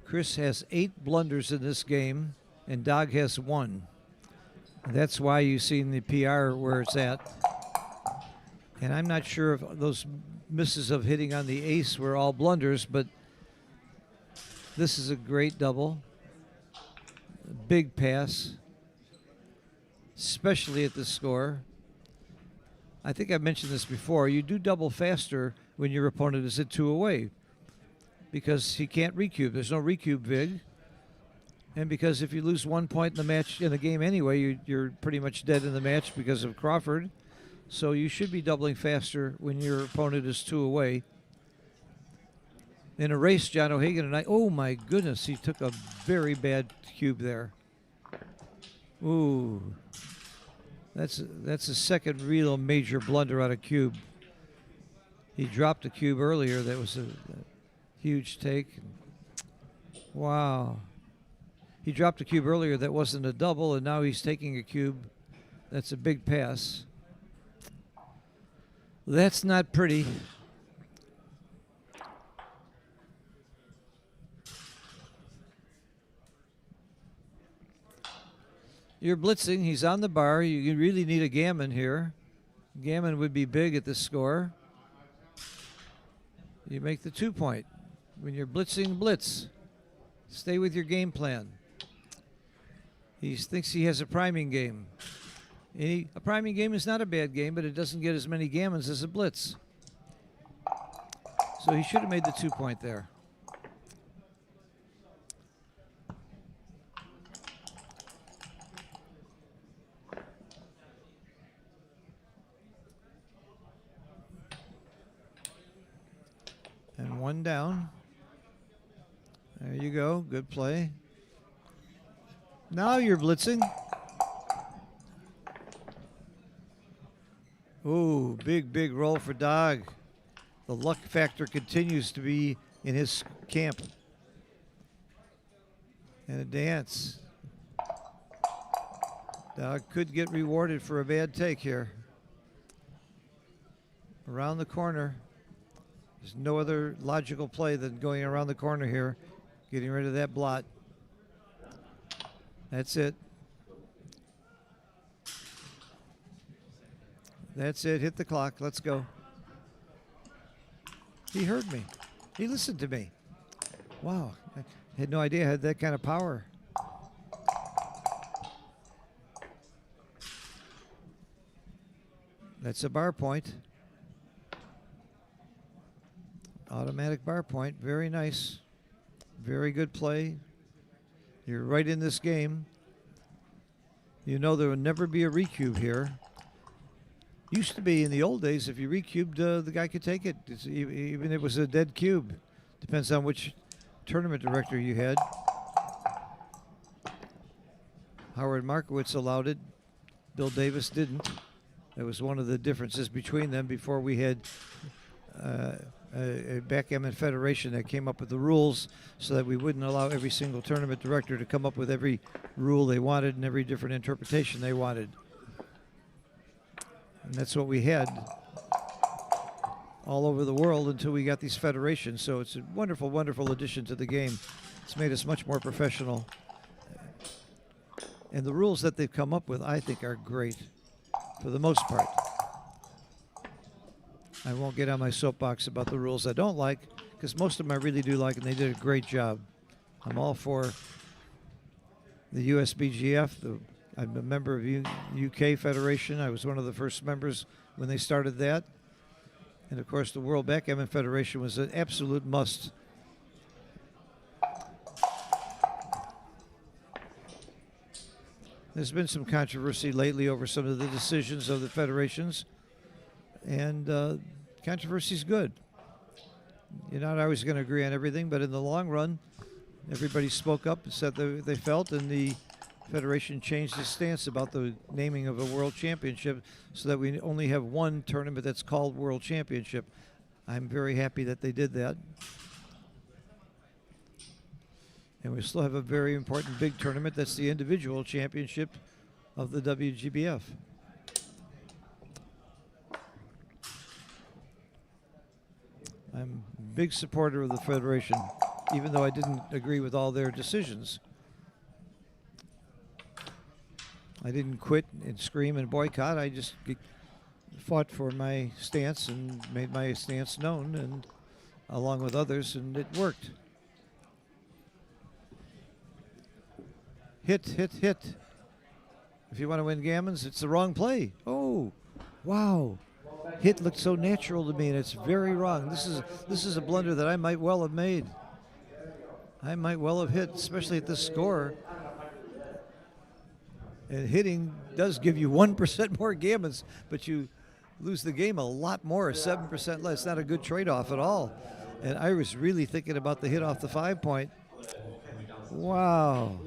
Chris has 8 blunders in this game, and Dog has 1. That's why you see in the PR where it's at. And I'm not sure if those misses of hitting on the ace were all blunders, but this is a great double. A big pass, especially at the score. I think I mentioned this before. You do double faster when your opponent is at 2 away, because he can't recube. There's no recube vig. And because if you lose 1 point in the match, in the game anyway, you're pretty much dead in the match because of Crawford. So you should be doubling faster when your opponent is 2 away. In a race, John O'Hagan and I, oh my goodness, he took a very bad cube there. Ooh. That's a second real major blunder on a cube. He dropped a cube earlier that was a huge take. Wow. He dropped a cube earlier that wasn't a double, and now he's taking a cube that's a big pass. That's not pretty. You're blitzing. He's on the bar. You really need a gammon here. Gammon would be big at this score. You make the 2 point. When you're blitzing, blitz. Stay with your game plan. He thinks he has a priming game. A priming game is not a bad game, but it doesn't get as many gammons as a blitz. So he should have made the 2 point there. And 1 down. There you go. Good play. Now you're blitzing. Ooh, big roll for Dog. The luck factor continues to be in his camp. And a dance. Dog could get rewarded for a bad take here. Around the corner. There's no other logical play than going around the corner here, getting rid of that blot. That's it. That's it. Hit the clock. Let's go. He heard me. He listened to me. Wow. I had no idea I had that kind of power. That's a bar point. Automatic bar point. Very nice. Very good play. You're right in this game. You know there will never be a recube here. Used to be in the old days, if you recubed, the guy could take it. Even if it was a dead cube. Depends on which tournament director you had. Howard Markowitz allowed it. Bill Davis didn't. That was one of the differences between them. Before we had a backgammon federation that came up with the rules so that we wouldn't allow every single tournament director to come up with every rule they wanted and every different interpretation they wanted. And that's what we had all over the world until we got these federations. So it's a wonderful, wonderful addition to the game. It's made us much more professional. And the rules that they've come up with, I think, are great for the most part. I won't get on my soapbox about the rules I don't like, because most of them I really do like, and they did a great job. I'm all for the USBGF. I'm a member of UK Federation. I was one of the first members when they started that. And of course, the World Backgammon Federation was an absolute must. There's been some controversy lately over some of the decisions of the federations, and controversy is good. You're not always going to agree on everything, but in the long run, everybody spoke up and said they felt, and the federation changed its stance about the naming of a world championship so that we only have one tournament that's called World Championship. I'm very happy that they did that. And we still have a very important big tournament that's the individual championship of the WGBF. I'm a big supporter of the federation, even though I didn't agree with all their decisions. I didn't quit and scream and boycott. I just fought for my stance and made my stance known, and along with others, and it worked. Hit, hit, hit. If you want to win gammons, it's the wrong play. Oh, wow. Hit looked so natural to me, and it's very wrong. This is a blunder that I might well have made. I might well have hit, especially at this score. And hitting does give you 1% more gammons, but you lose the game a lot more, 7% less. Not a good trade-off at all. And I was really thinking about the hit off the 5-point. Wow.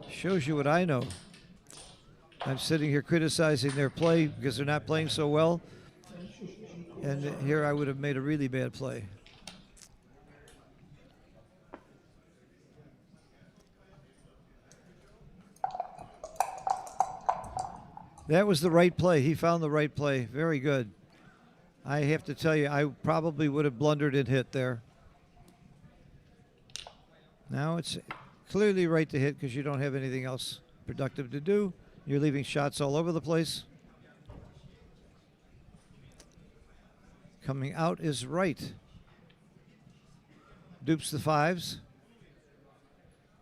Shows you what I know. I'm sitting here criticizing their play because they're not playing so well. And here I would have made a really bad play. That was the right play. He found the right play. Very good. I have to tell you, I probably would have blundered and hit there. Now it's clearly right to hit because you don't have anything else productive to do. You're leaving shots all over the place. Coming out is right. Dupes the 5s.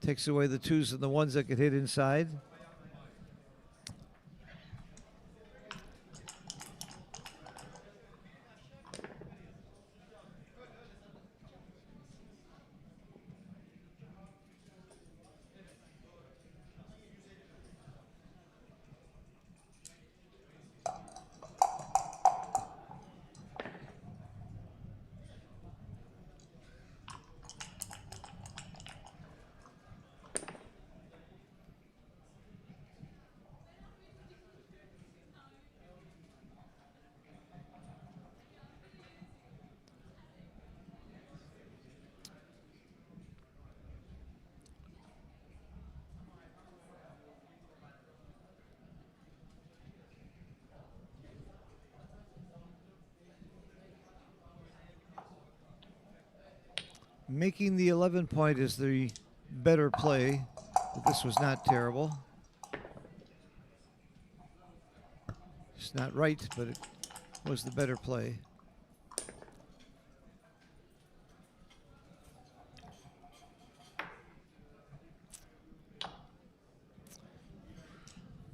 Takes away the 2s and the 1s that could hit inside. Making the 11-point is the better play, but this was not terrible. It's not right, but it was the better play.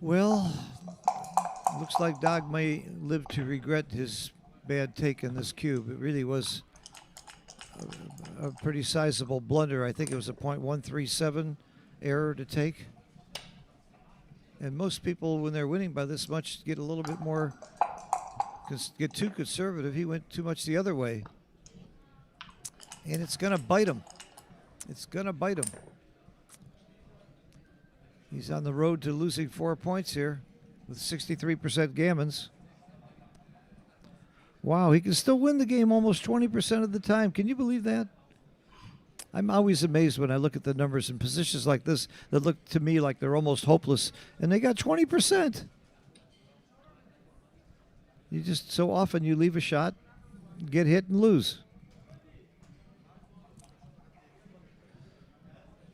Well, looks like Dog may live to regret his bad take in this cube. It really was a pretty sizable blunder. I think it was a .137 error to take. And most people, when they're winning by this much, get a little bit more, get too conservative. He went too much the other way. And it's going to bite him. It's going to bite him. He's on the road to losing 4 points here with 63% gammons. Wow, he can still win the game almost 20% of the time. Can you believe that? I'm always amazed when I look at the numbers in positions like this that look to me like they're almost hopeless, and they got 20%. You just, so often you leave a shot, get hit, and lose.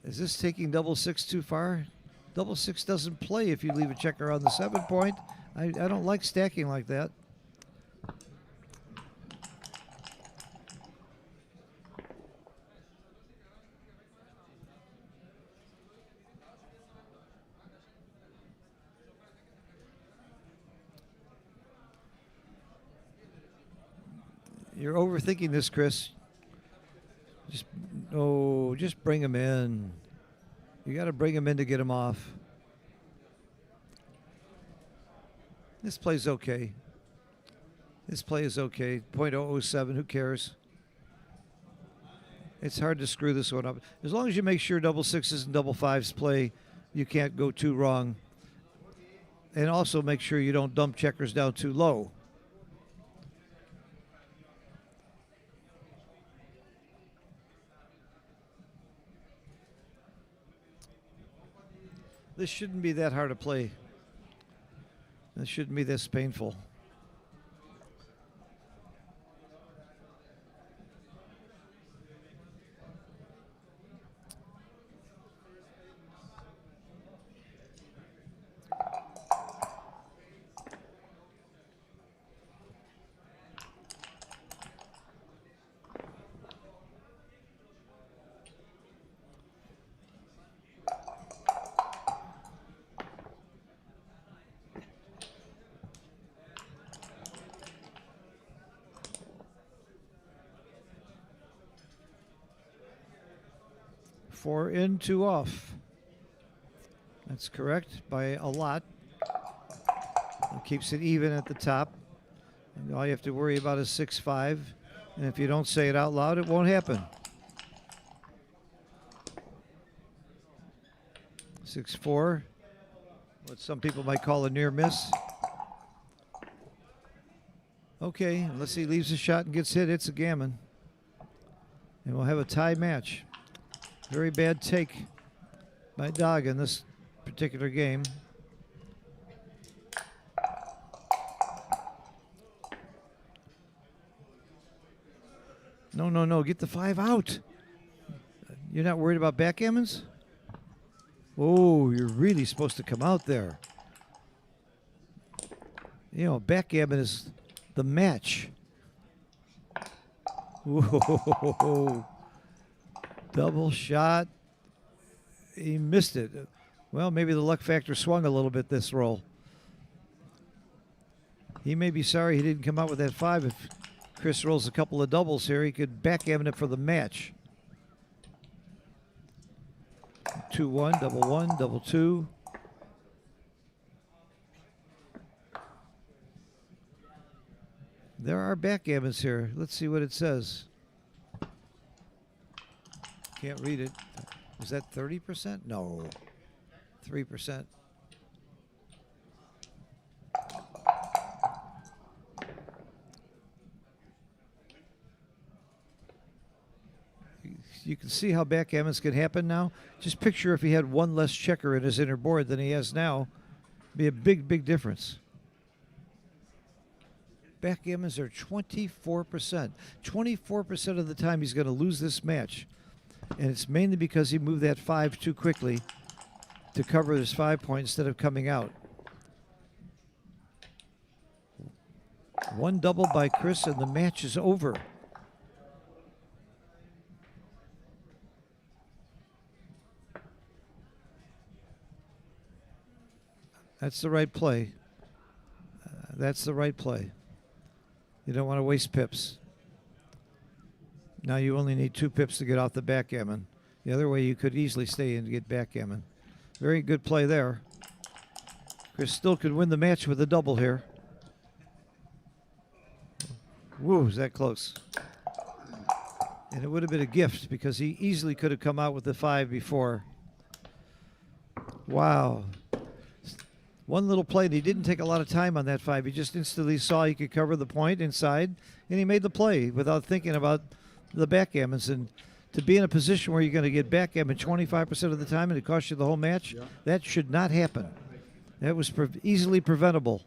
Is this taking double six too far? Double six doesn't play if you leave a checker on the 7 point. I don't like stacking like that. You're overthinking this, Chris. Just bring him in. You got to bring him in to get him off. This play's okay. This play is okay. .007, who cares? It's hard to screw this one up. As long as you make sure double sixes and double fives play, you can't go too wrong. And also make sure you don't dump checkers down too low. This shouldn't be that hard to play. This shouldn't be this painful. Four in, two off. That's correct by a lot. It keeps it even at the top. And all you have to worry about is 6-5. And if you don't say it out loud, it won't happen. 6-4. What some people might call a near miss. Okay, unless he leaves a shot and gets hit, it's a gammon. And we'll have a tie match. Very bad take by Dog in this particular game. No, get the 5 out. You're not worried about backgammons? Oh, you're really supposed to come out there. You know, backgammon is the match. Whoa. Double shot. He missed it. Well, maybe the luck factor swung a little bit this roll. He may be sorry he didn't come out with that 5. If Chris rolls a couple of doubles here, he could backgammon it for the match. 2-1, double 1, double 2. There are backgammons here. Let's see what it says. Can't read it. Was that 30%? No. 3%. You can see how backgammons can happen now. Just picture if he had one less checker in his inner board than he has now. Be a big, big difference. Backgammons are 24%. 24% of the time he's going to lose this match. And it's mainly because he moved that 5 too quickly to cover his 5 point instead of coming out. One double by Chris and the match is over. That's the right play. That's the right play. You don't want to waste pips. Now you only need 2 pips to get off the backgammon. The other way you could easily stay in to get backgammon. Very good play there. Chris still could win the match with a double here. Woo, is that close? And it would have been a gift because he easily could have come out with the 5 before. Wow. One little play, and he didn't take a lot of time on that 5. He just instantly saw he could cover the point inside, and he made the play without thinking about the backgammons. And to be in a position where you're going to get backgammon 25% of the time and it costs you the whole match, that should not happen. That was easily preventable.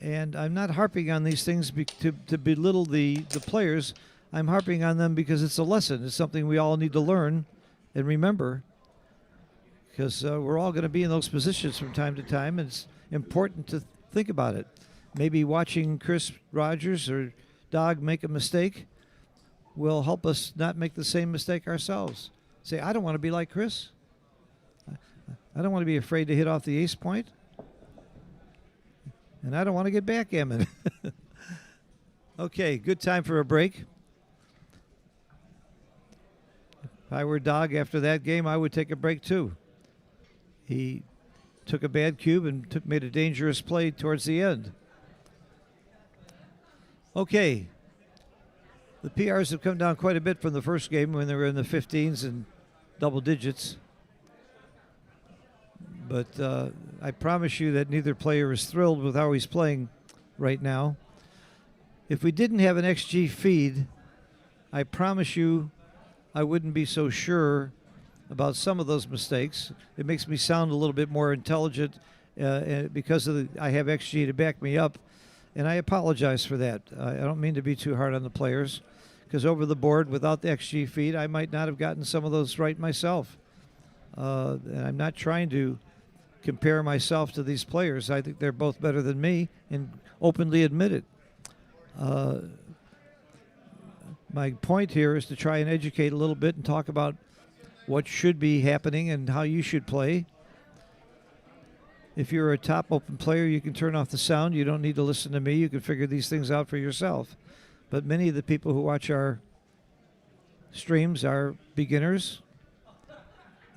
And I'm not harping on these things to belittle the players. I'm harping on them because it's a lesson. It's something we all need to learn and remember, because we're all going to be in those positions from time to time, and it's important to think about it. Maybe watching Chris Rogers or Dog make a mistake will help us not make the same mistake ourselves. Say, I don't want to be like Chris. I don't want to be afraid to hit off the ace point. And I don't want to get backgammon. Okay, good time for a break. If I were Dog after that game, I would take a break too. He took a bad cube and made a dangerous play towards the end. Okay. The PRs have come down quite a bit from the first game when they were in the 15s and double digits. But I promise you that neither player is thrilled with how he's playing right now. If we didn't have an XG feed, I promise you I wouldn't be so sure about some of those mistakes. It makes me sound a little bit more intelligent because I have XG to back me up, and I apologize for that. I don't mean to be too hard on the players, because over the board, without the XG feed, I might not have gotten some of those right myself. And I'm not trying to compare myself to these players. I think they're both better than me and openly admit it. My point here is to try and educate a little bit and talk about what should be happening and how you should play. If you're a top open player, you can turn off the sound. You don't need to listen to me. You can figure these things out for yourself. But many of the people who watch our streams are beginners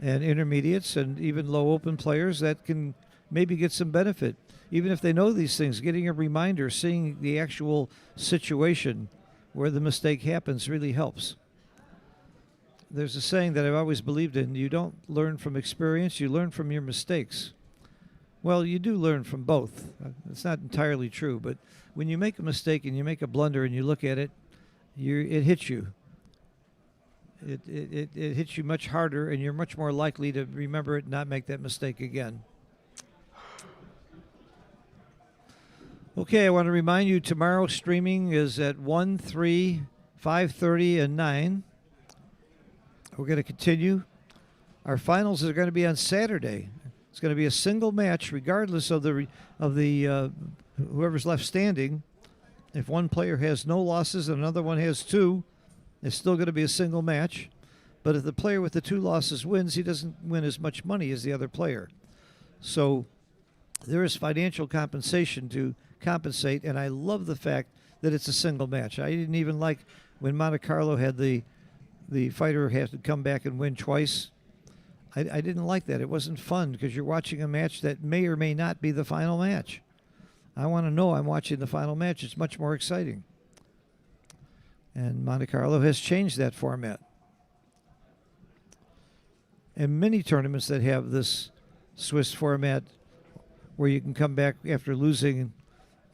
and intermediates and even low open players that can maybe get some benefit. Even if they know these things, getting a reminder, seeing the actual situation where the mistake happens really helps. There's a saying that I've always believed in: you don't learn from experience, you learn from your mistakes. Well, you do learn from both. It's not entirely true, but when you make a mistake and you make a blunder and you look at it, it hits you. It hits you much harder, and you're much more likely to remember it and not make that mistake again. Okay, I want to remind you tomorrow streaming is at 1, 3, 5:30, and 9. We're going to continue. Our finals are going to be on Saturday. It's going to be a single match, regardless of the whoever's left standing. If one player has no losses and another one has 2, it's still going to be a single match. But if the player with the 2 losses wins, he doesn't win as much money as the other player. So there is financial compensation to compensate, and I love the fact that it's a single match. I didn't even like when Monte Carlo had the fighter have to come back and win twice. I didn't like that. It wasn't fun because you're watching a match that may or may not be the final match. I want to know I'm watching the final match. It's much more exciting. And Monte Carlo has changed that format. And many tournaments that have this Swiss format where you can come back after losing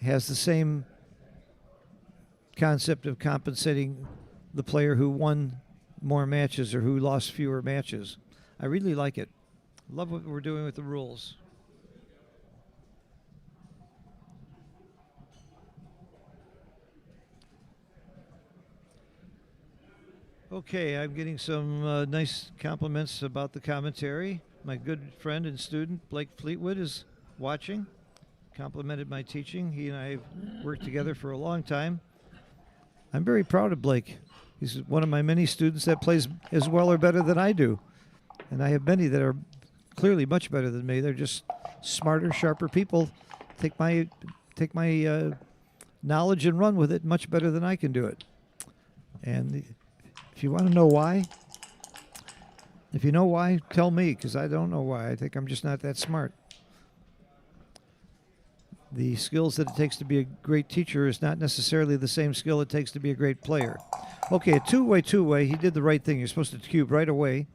has the same concept of compensating the player who won more matches or who lost fewer matches. I really like it. Love what we're doing with the rules. Okay, I'm getting some nice compliments about the commentary. My good friend and student, Blake Fleetwood, is watching. Complimented my teaching. He and I have worked together for a long time. I'm very proud of Blake. He's one of my many students that plays as well or better than I do. And I have many that are clearly much better than me. They're just smarter, sharper people. Take my knowledge and run with it much better than I can do it. And if you want to know why, if you know why, tell me, because I don't know why. I think I'm just not that smart. The skills that it takes to be a great teacher is not necessarily the same skill it takes to be a great player. Okay, a two-way. He did the right thing. You're supposed to cube right away.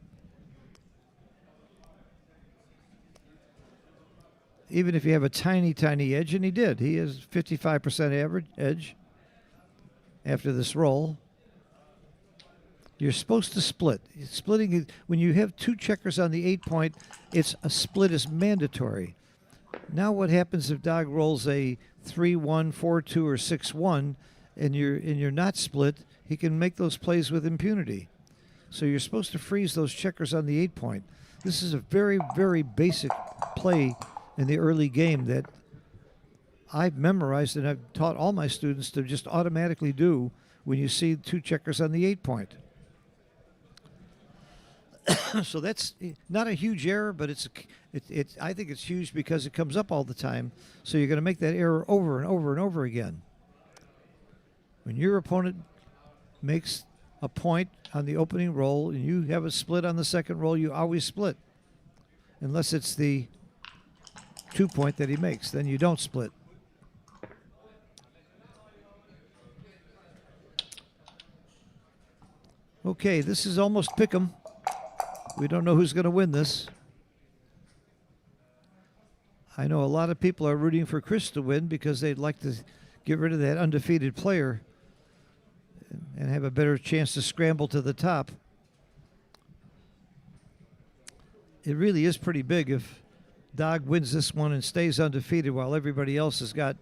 Even if you have a tiny, tiny edge, and he did. He has 55% average edge after this roll. You're supposed to split. Splitting, when you have two checkers on the 8-point, it's a split is mandatory. Now what happens if Dog rolls a 3-1, 4-2, or 6-1, and you're not split? He can make those plays with impunity. So you're supposed to freeze those checkers on the 8-point. This is a very, very basic play in the early game that I've memorized and I've taught all my students to just automatically do when you see two checkers on the 8-point. So that's not a huge error, but I think it's huge because it comes up all the time. So you're going to make that error over and over and over again. When your opponent makes a point on the opening roll and you have a split on the second roll, you always split. Unless it's the 2-point that he makes, then you don't split. Okay, this is almost pick'em. We don't know who's going to win this. I know a lot of people are rooting for Chris to win because they'd like to get rid of that undefeated player and have a better chance to scramble to the top. It really is pretty big if Dog wins this one and stays undefeated while everybody else has got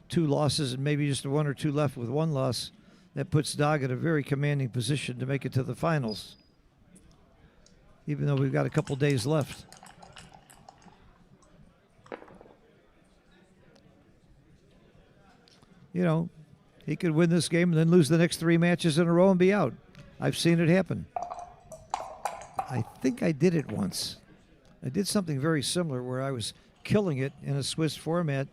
2 losses and maybe just 1 or 2 left with 1 loss. That puts Dog in a very commanding position to make it to the finals, even though we've got a couple days left. You know, he could win this game and then lose the next 3 matches in a row and be out. I've seen it happen. I think I did it once. I did something very similar where I was killing it in a Swiss format,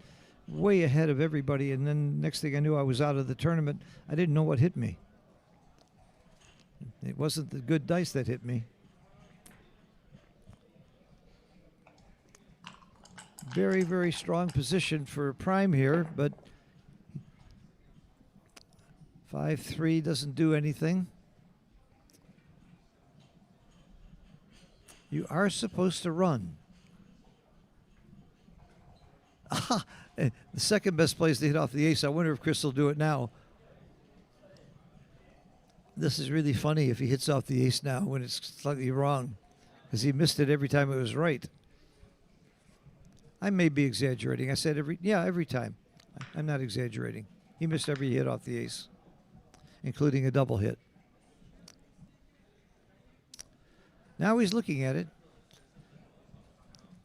way ahead of everybody, and then next thing I knew I was out of the tournament. I didn't know what hit me. It wasn't the good dice that hit me. Very, very strong position for Prime here, but 5-3 doesn't do anything. You are supposed to run. The second best place to hit off the ace. I wonder if Chris will do it now. This is really funny if he hits off the ace now when it's slightly wrong, because he missed it every time it was right. I may be exaggerating. I said every time. I'm not exaggerating. He missed every hit off the ace, including a double hit. Now he's looking at it.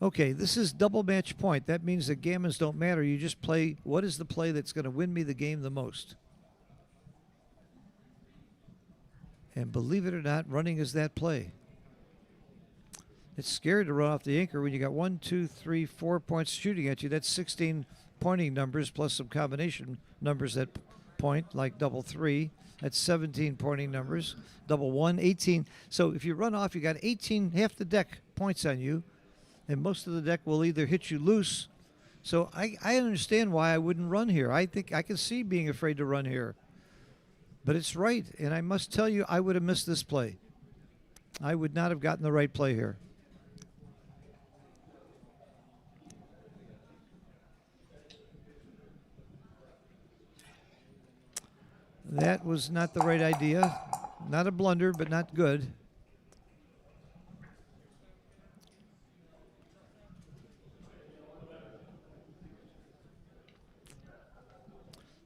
Okay, this is double match point. That means that gammons don't matter. You just play what is the play that's going to win me the game the most. And believe it or not, running is that play. It's scary to run off the anchor when you got 1, 2, 3, 4 points shooting at you. That's 16 pointing numbers plus some combination numbers that point, like double 3. That's 17 pointing numbers. Double 1, 18. So if you run off, you got 18, half the deck points on you, and most of the deck will either hit you loose. So I understand why I wouldn't run here. I think I can see being afraid to run here. But it's right, and I must tell you, I would have missed this play. I would not have gotten the right play here. That was not the right idea. Not a blunder, but not good.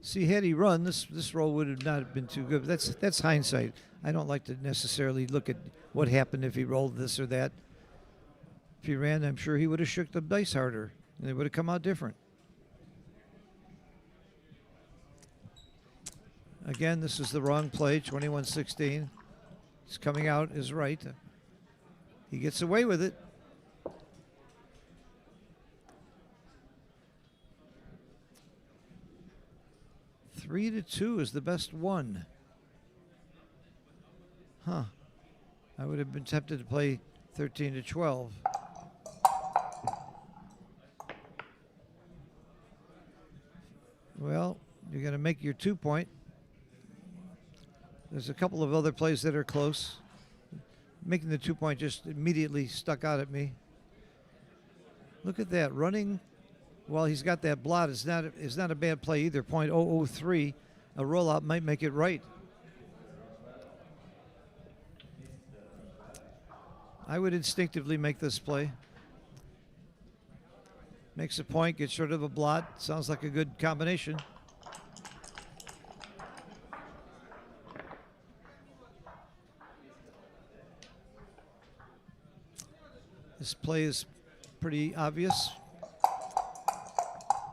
See, had he run, this roll would have not been too good. But that's hindsight. I don't like to necessarily look at what happened if he rolled this or that. If he ran, I'm sure he would have shook the dice harder, and it would have come out different. Again, this is the wrong play, 21-16. It's coming out is right. He gets away with it. Three to 2 is the best one. Huh. I would have been tempted to play 13-12. going to make your 2 point. There's a couple of other plays that are close. Making the 2 point just immediately stuck out at me. Look at that, running while he's got that blot is not a bad play either. .003, a rollout might make it right. I would instinctively make this play. Makes a point, gets rid of a blot. Sounds like a good combination. This play is pretty obvious.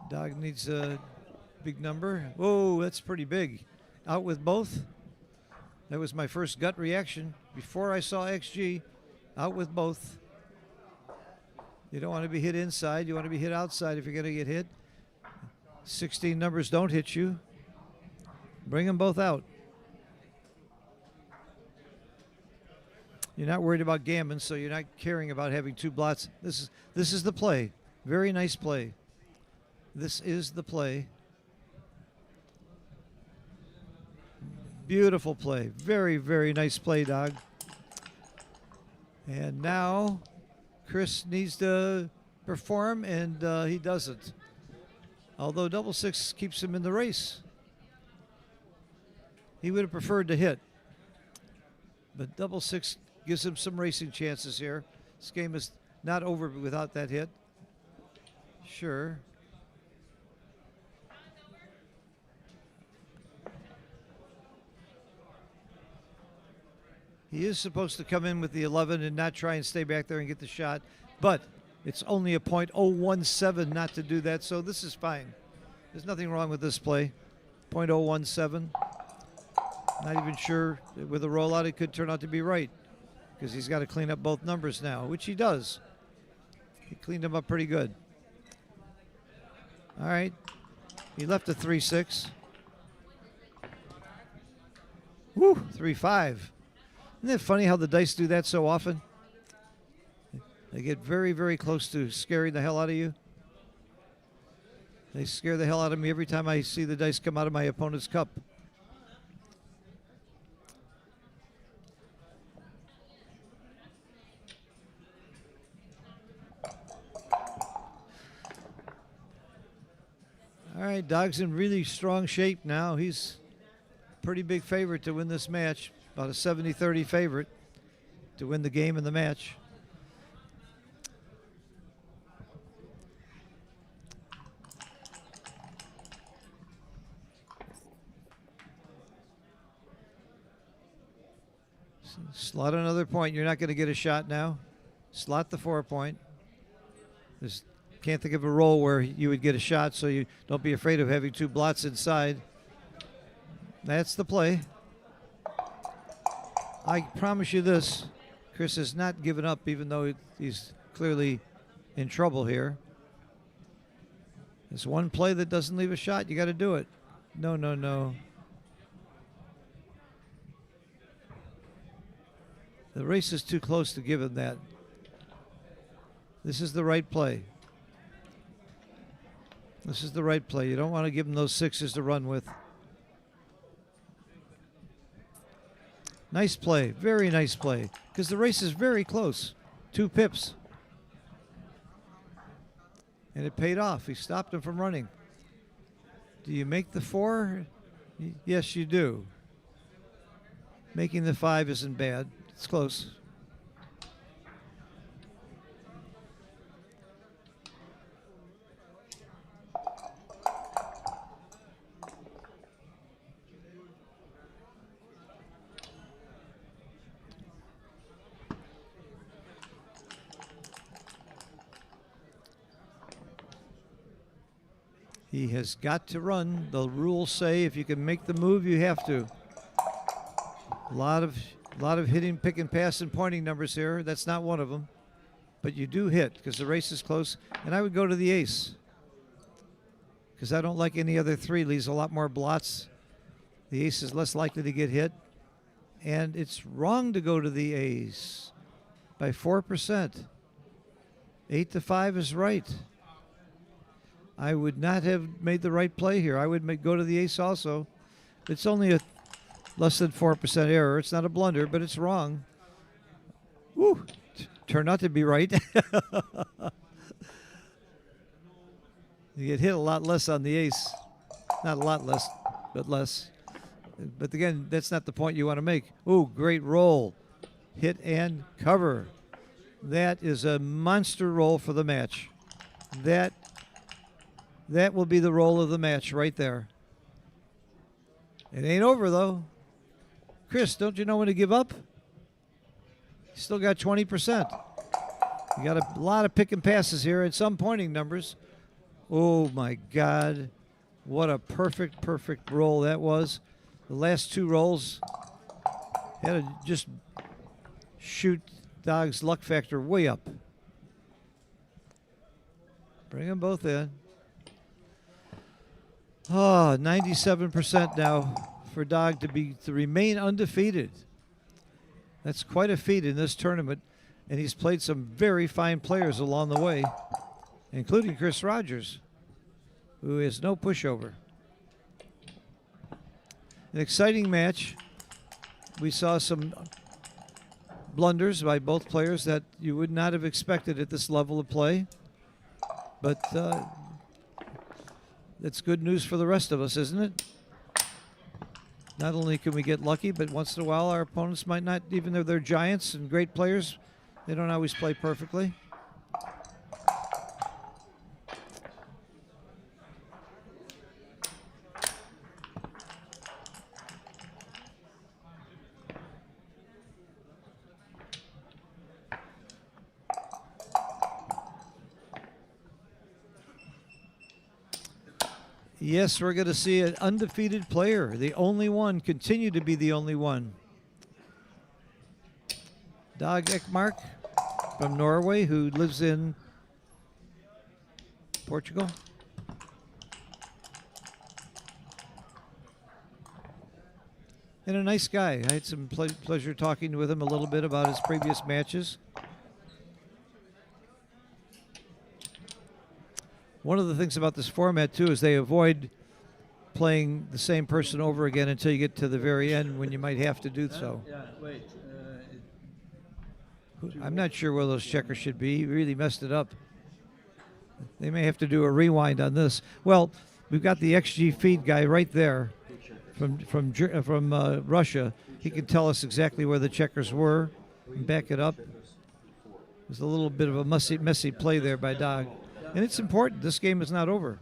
Dog needs a big number. Whoa, that's pretty big. Out with both. That was my first gut reaction before I saw XG. Out with both. You don't want to be hit inside. You want to be hit outside if you're going to get hit. 16 numbers don't hit you. Bring them both out. You're not worried about gammon, so you're not caring about having 2 blots. This is the play. Very nice play. This is the play. Beautiful play. Very, very nice play, dog. And now Chris needs to perform, and he doesn't. Although double 6 keeps him in the race. He would have preferred to hit. But double 6 gives him some racing chances here. This game is not over without that hit. Sure. He is supposed to come in with the 11 and not try and stay back there and get the shot. But it's only a .017 not to do that, so this is fine. There's nothing wrong with this play. .017. Not even sure with a rollout it could turn out to be right, because he's got to clean up both numbers now, which he does. He cleaned them up pretty good. All right. He left a 3-6. Woo, 3-5. Isn't it funny how the dice do that so often? They get very, very close to scaring the hell out of you. They scare the hell out of me every time I see the dice come out of my opponent's cup. All right, Dog's in really strong shape now. He's a pretty big favorite to win this match. About a 70-30 favorite to win the game and the match. Slot another point. You're not going to get a shot now. Slot the 4 point. Just can't think of a roll where you would get a shot, so you don't be afraid of having 2 blots inside. That's the play. I promise you this, Chris has not given up, even though he's clearly in trouble here. There's one play that doesn't leave a shot. You got to do it. No, no, no. The race is too close to give him that. This is the right play. This is the right play. You don't want to give him those 6s to run with. Nice play, very nice play, because the race is very close. 2 pips. And it paid off. He stopped him from running. Do you make the 4? Yes, you do. Making the 5 isn't bad. It's close. He has got to run. The rules say if you can make the move, you have to. A lot of hitting, pick and pass and pointing numbers here. That's not one of them. But you do hit because the race is close. And I would go to the ace, because I don't like any other 3. Leaves a lot more blots. The ace is less likely to get hit. And it's wrong to go to the ace by 4%. 8 to 5 is right. I would not have made the right play here. I would go to the ace also. It's only a less than 4% error. It's not a blunder, but it's wrong. Woo! Turned out to be right. You get hit a lot less on the ace. Not a lot less, but less. But again, that's not the point you want to make. Ooh, great roll. Hit and cover. That is a monster roll for the match. That will be the roll of the match right there. It ain't over, though. Chris, don't you know when to give up? You still got 20%. You got a lot of pick and passes here and some pointing numbers. Oh, my God. What a perfect, perfect roll that was. The last two rolls had to just shoot Dog's luck factor way up. Bring them both in. Oh, 97% now for Dog to remain undefeated. That's quite a feat in this tournament, and he's played some very fine players along the way, including Chris Rogers, who is no pushover. An exciting match. We saw some blunders by both players that you would not have expected at this level of play, but that's good news for the rest of us, isn't it? Not only can we get lucky, but once in a while our opponents might not, even though they're giants and great players, they don't always play perfectly. Yes, we're going to see an undefeated player, the only one, continue to be the only one. Dag Ekmark from Norway, who lives in Portugal. And a nice guy. I had some pleasure talking with him a little bit about his previous matches. One of the things about this format, too, is they avoid playing the same person over again until you get to the very end when you might have to do so. Yeah, wait. I'm not sure where those checkers should be. He really messed it up. They may have to do a rewind on this. Well, we've got the XG feed guy right there from Russia. He can tell us exactly where the checkers were and back it up. There's a little bit of a messy play there by Dag. And it's important. This game is not over.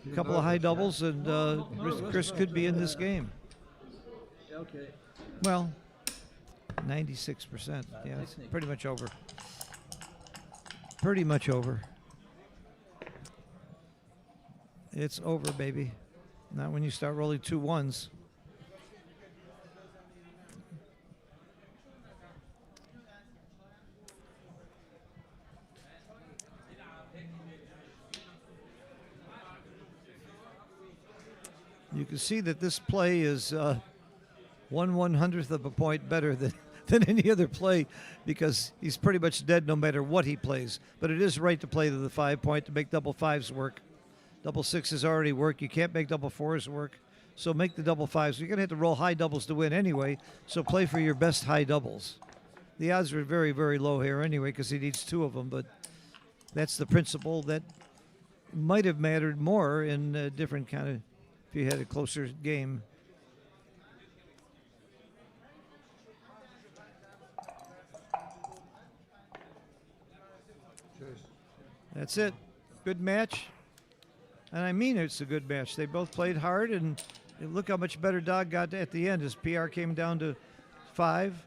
A couple of high doubles, and Chris could be in this game. Okay. Well, 96%. Yeah, it's pretty much over. Pretty much over. It's over, baby. Not when you start rolling 2 1s. You can see that this play is 1/100th of a point better than any other play, because he's pretty much dead no matter what he plays. But it is right to play to the 5 point to make double fives work. Double sixes already work. You can't make double fours work. So make the double fives. You're going to have to roll high doubles to win anyway, so play for your best high doubles. The odds are very, very low here anyway because he needs 2 of them, but that's the principle that might have mattered more in a different kind of, if you had a closer game. That's it. Good match. And I mean it's a good match. They both played hard, and look how much better Dag got at the end. His PR came down to 5.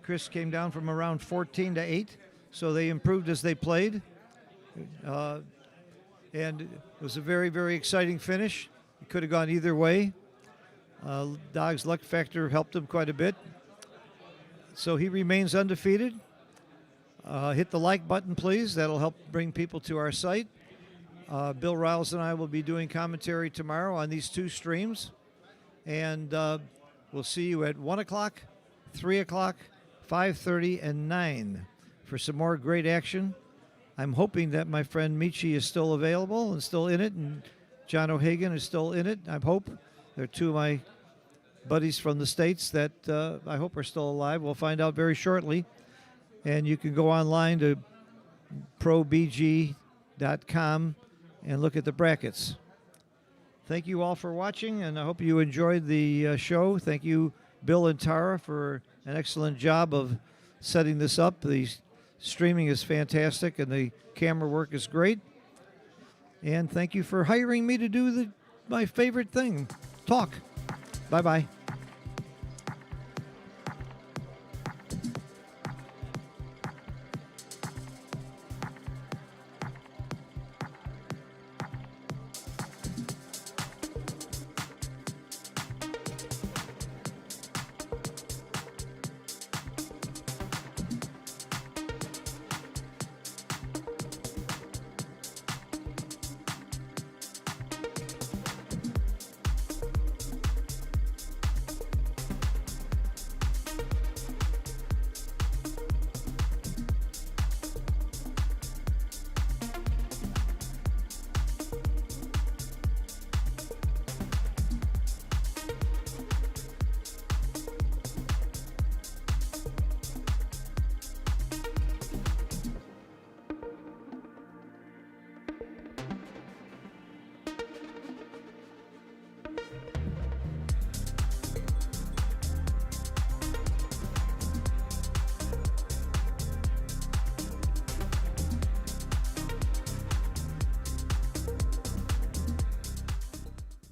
Chris came down from around 14 to 8. So they improved as they played. And it was a very, very exciting finish. It could have gone either way. Dag's luck factor helped him quite a bit. So he remains undefeated. Hit the like button, please. That'll help bring people to our site. Bill Riles and I will be doing commentary tomorrow on these 2 streams. And we'll see you at 1 o'clock, 3 o'clock, 5:30, and 9 for some more great action I'm hoping that my friend Michi is still available and still in it, and John O'Hagan is still in it. I hope. They're two of my buddies from the States that I hope are still alive. We'll find out very shortly. And you can go online to probg.com and look at the brackets. Thank you all for watching, and I hope you enjoyed the show. Thank you, Bill and Tara, for an excellent job of setting this up. The streaming is fantastic, and the camera work is great. And thank you for hiring me to do my favorite thing, talk. Bye-bye.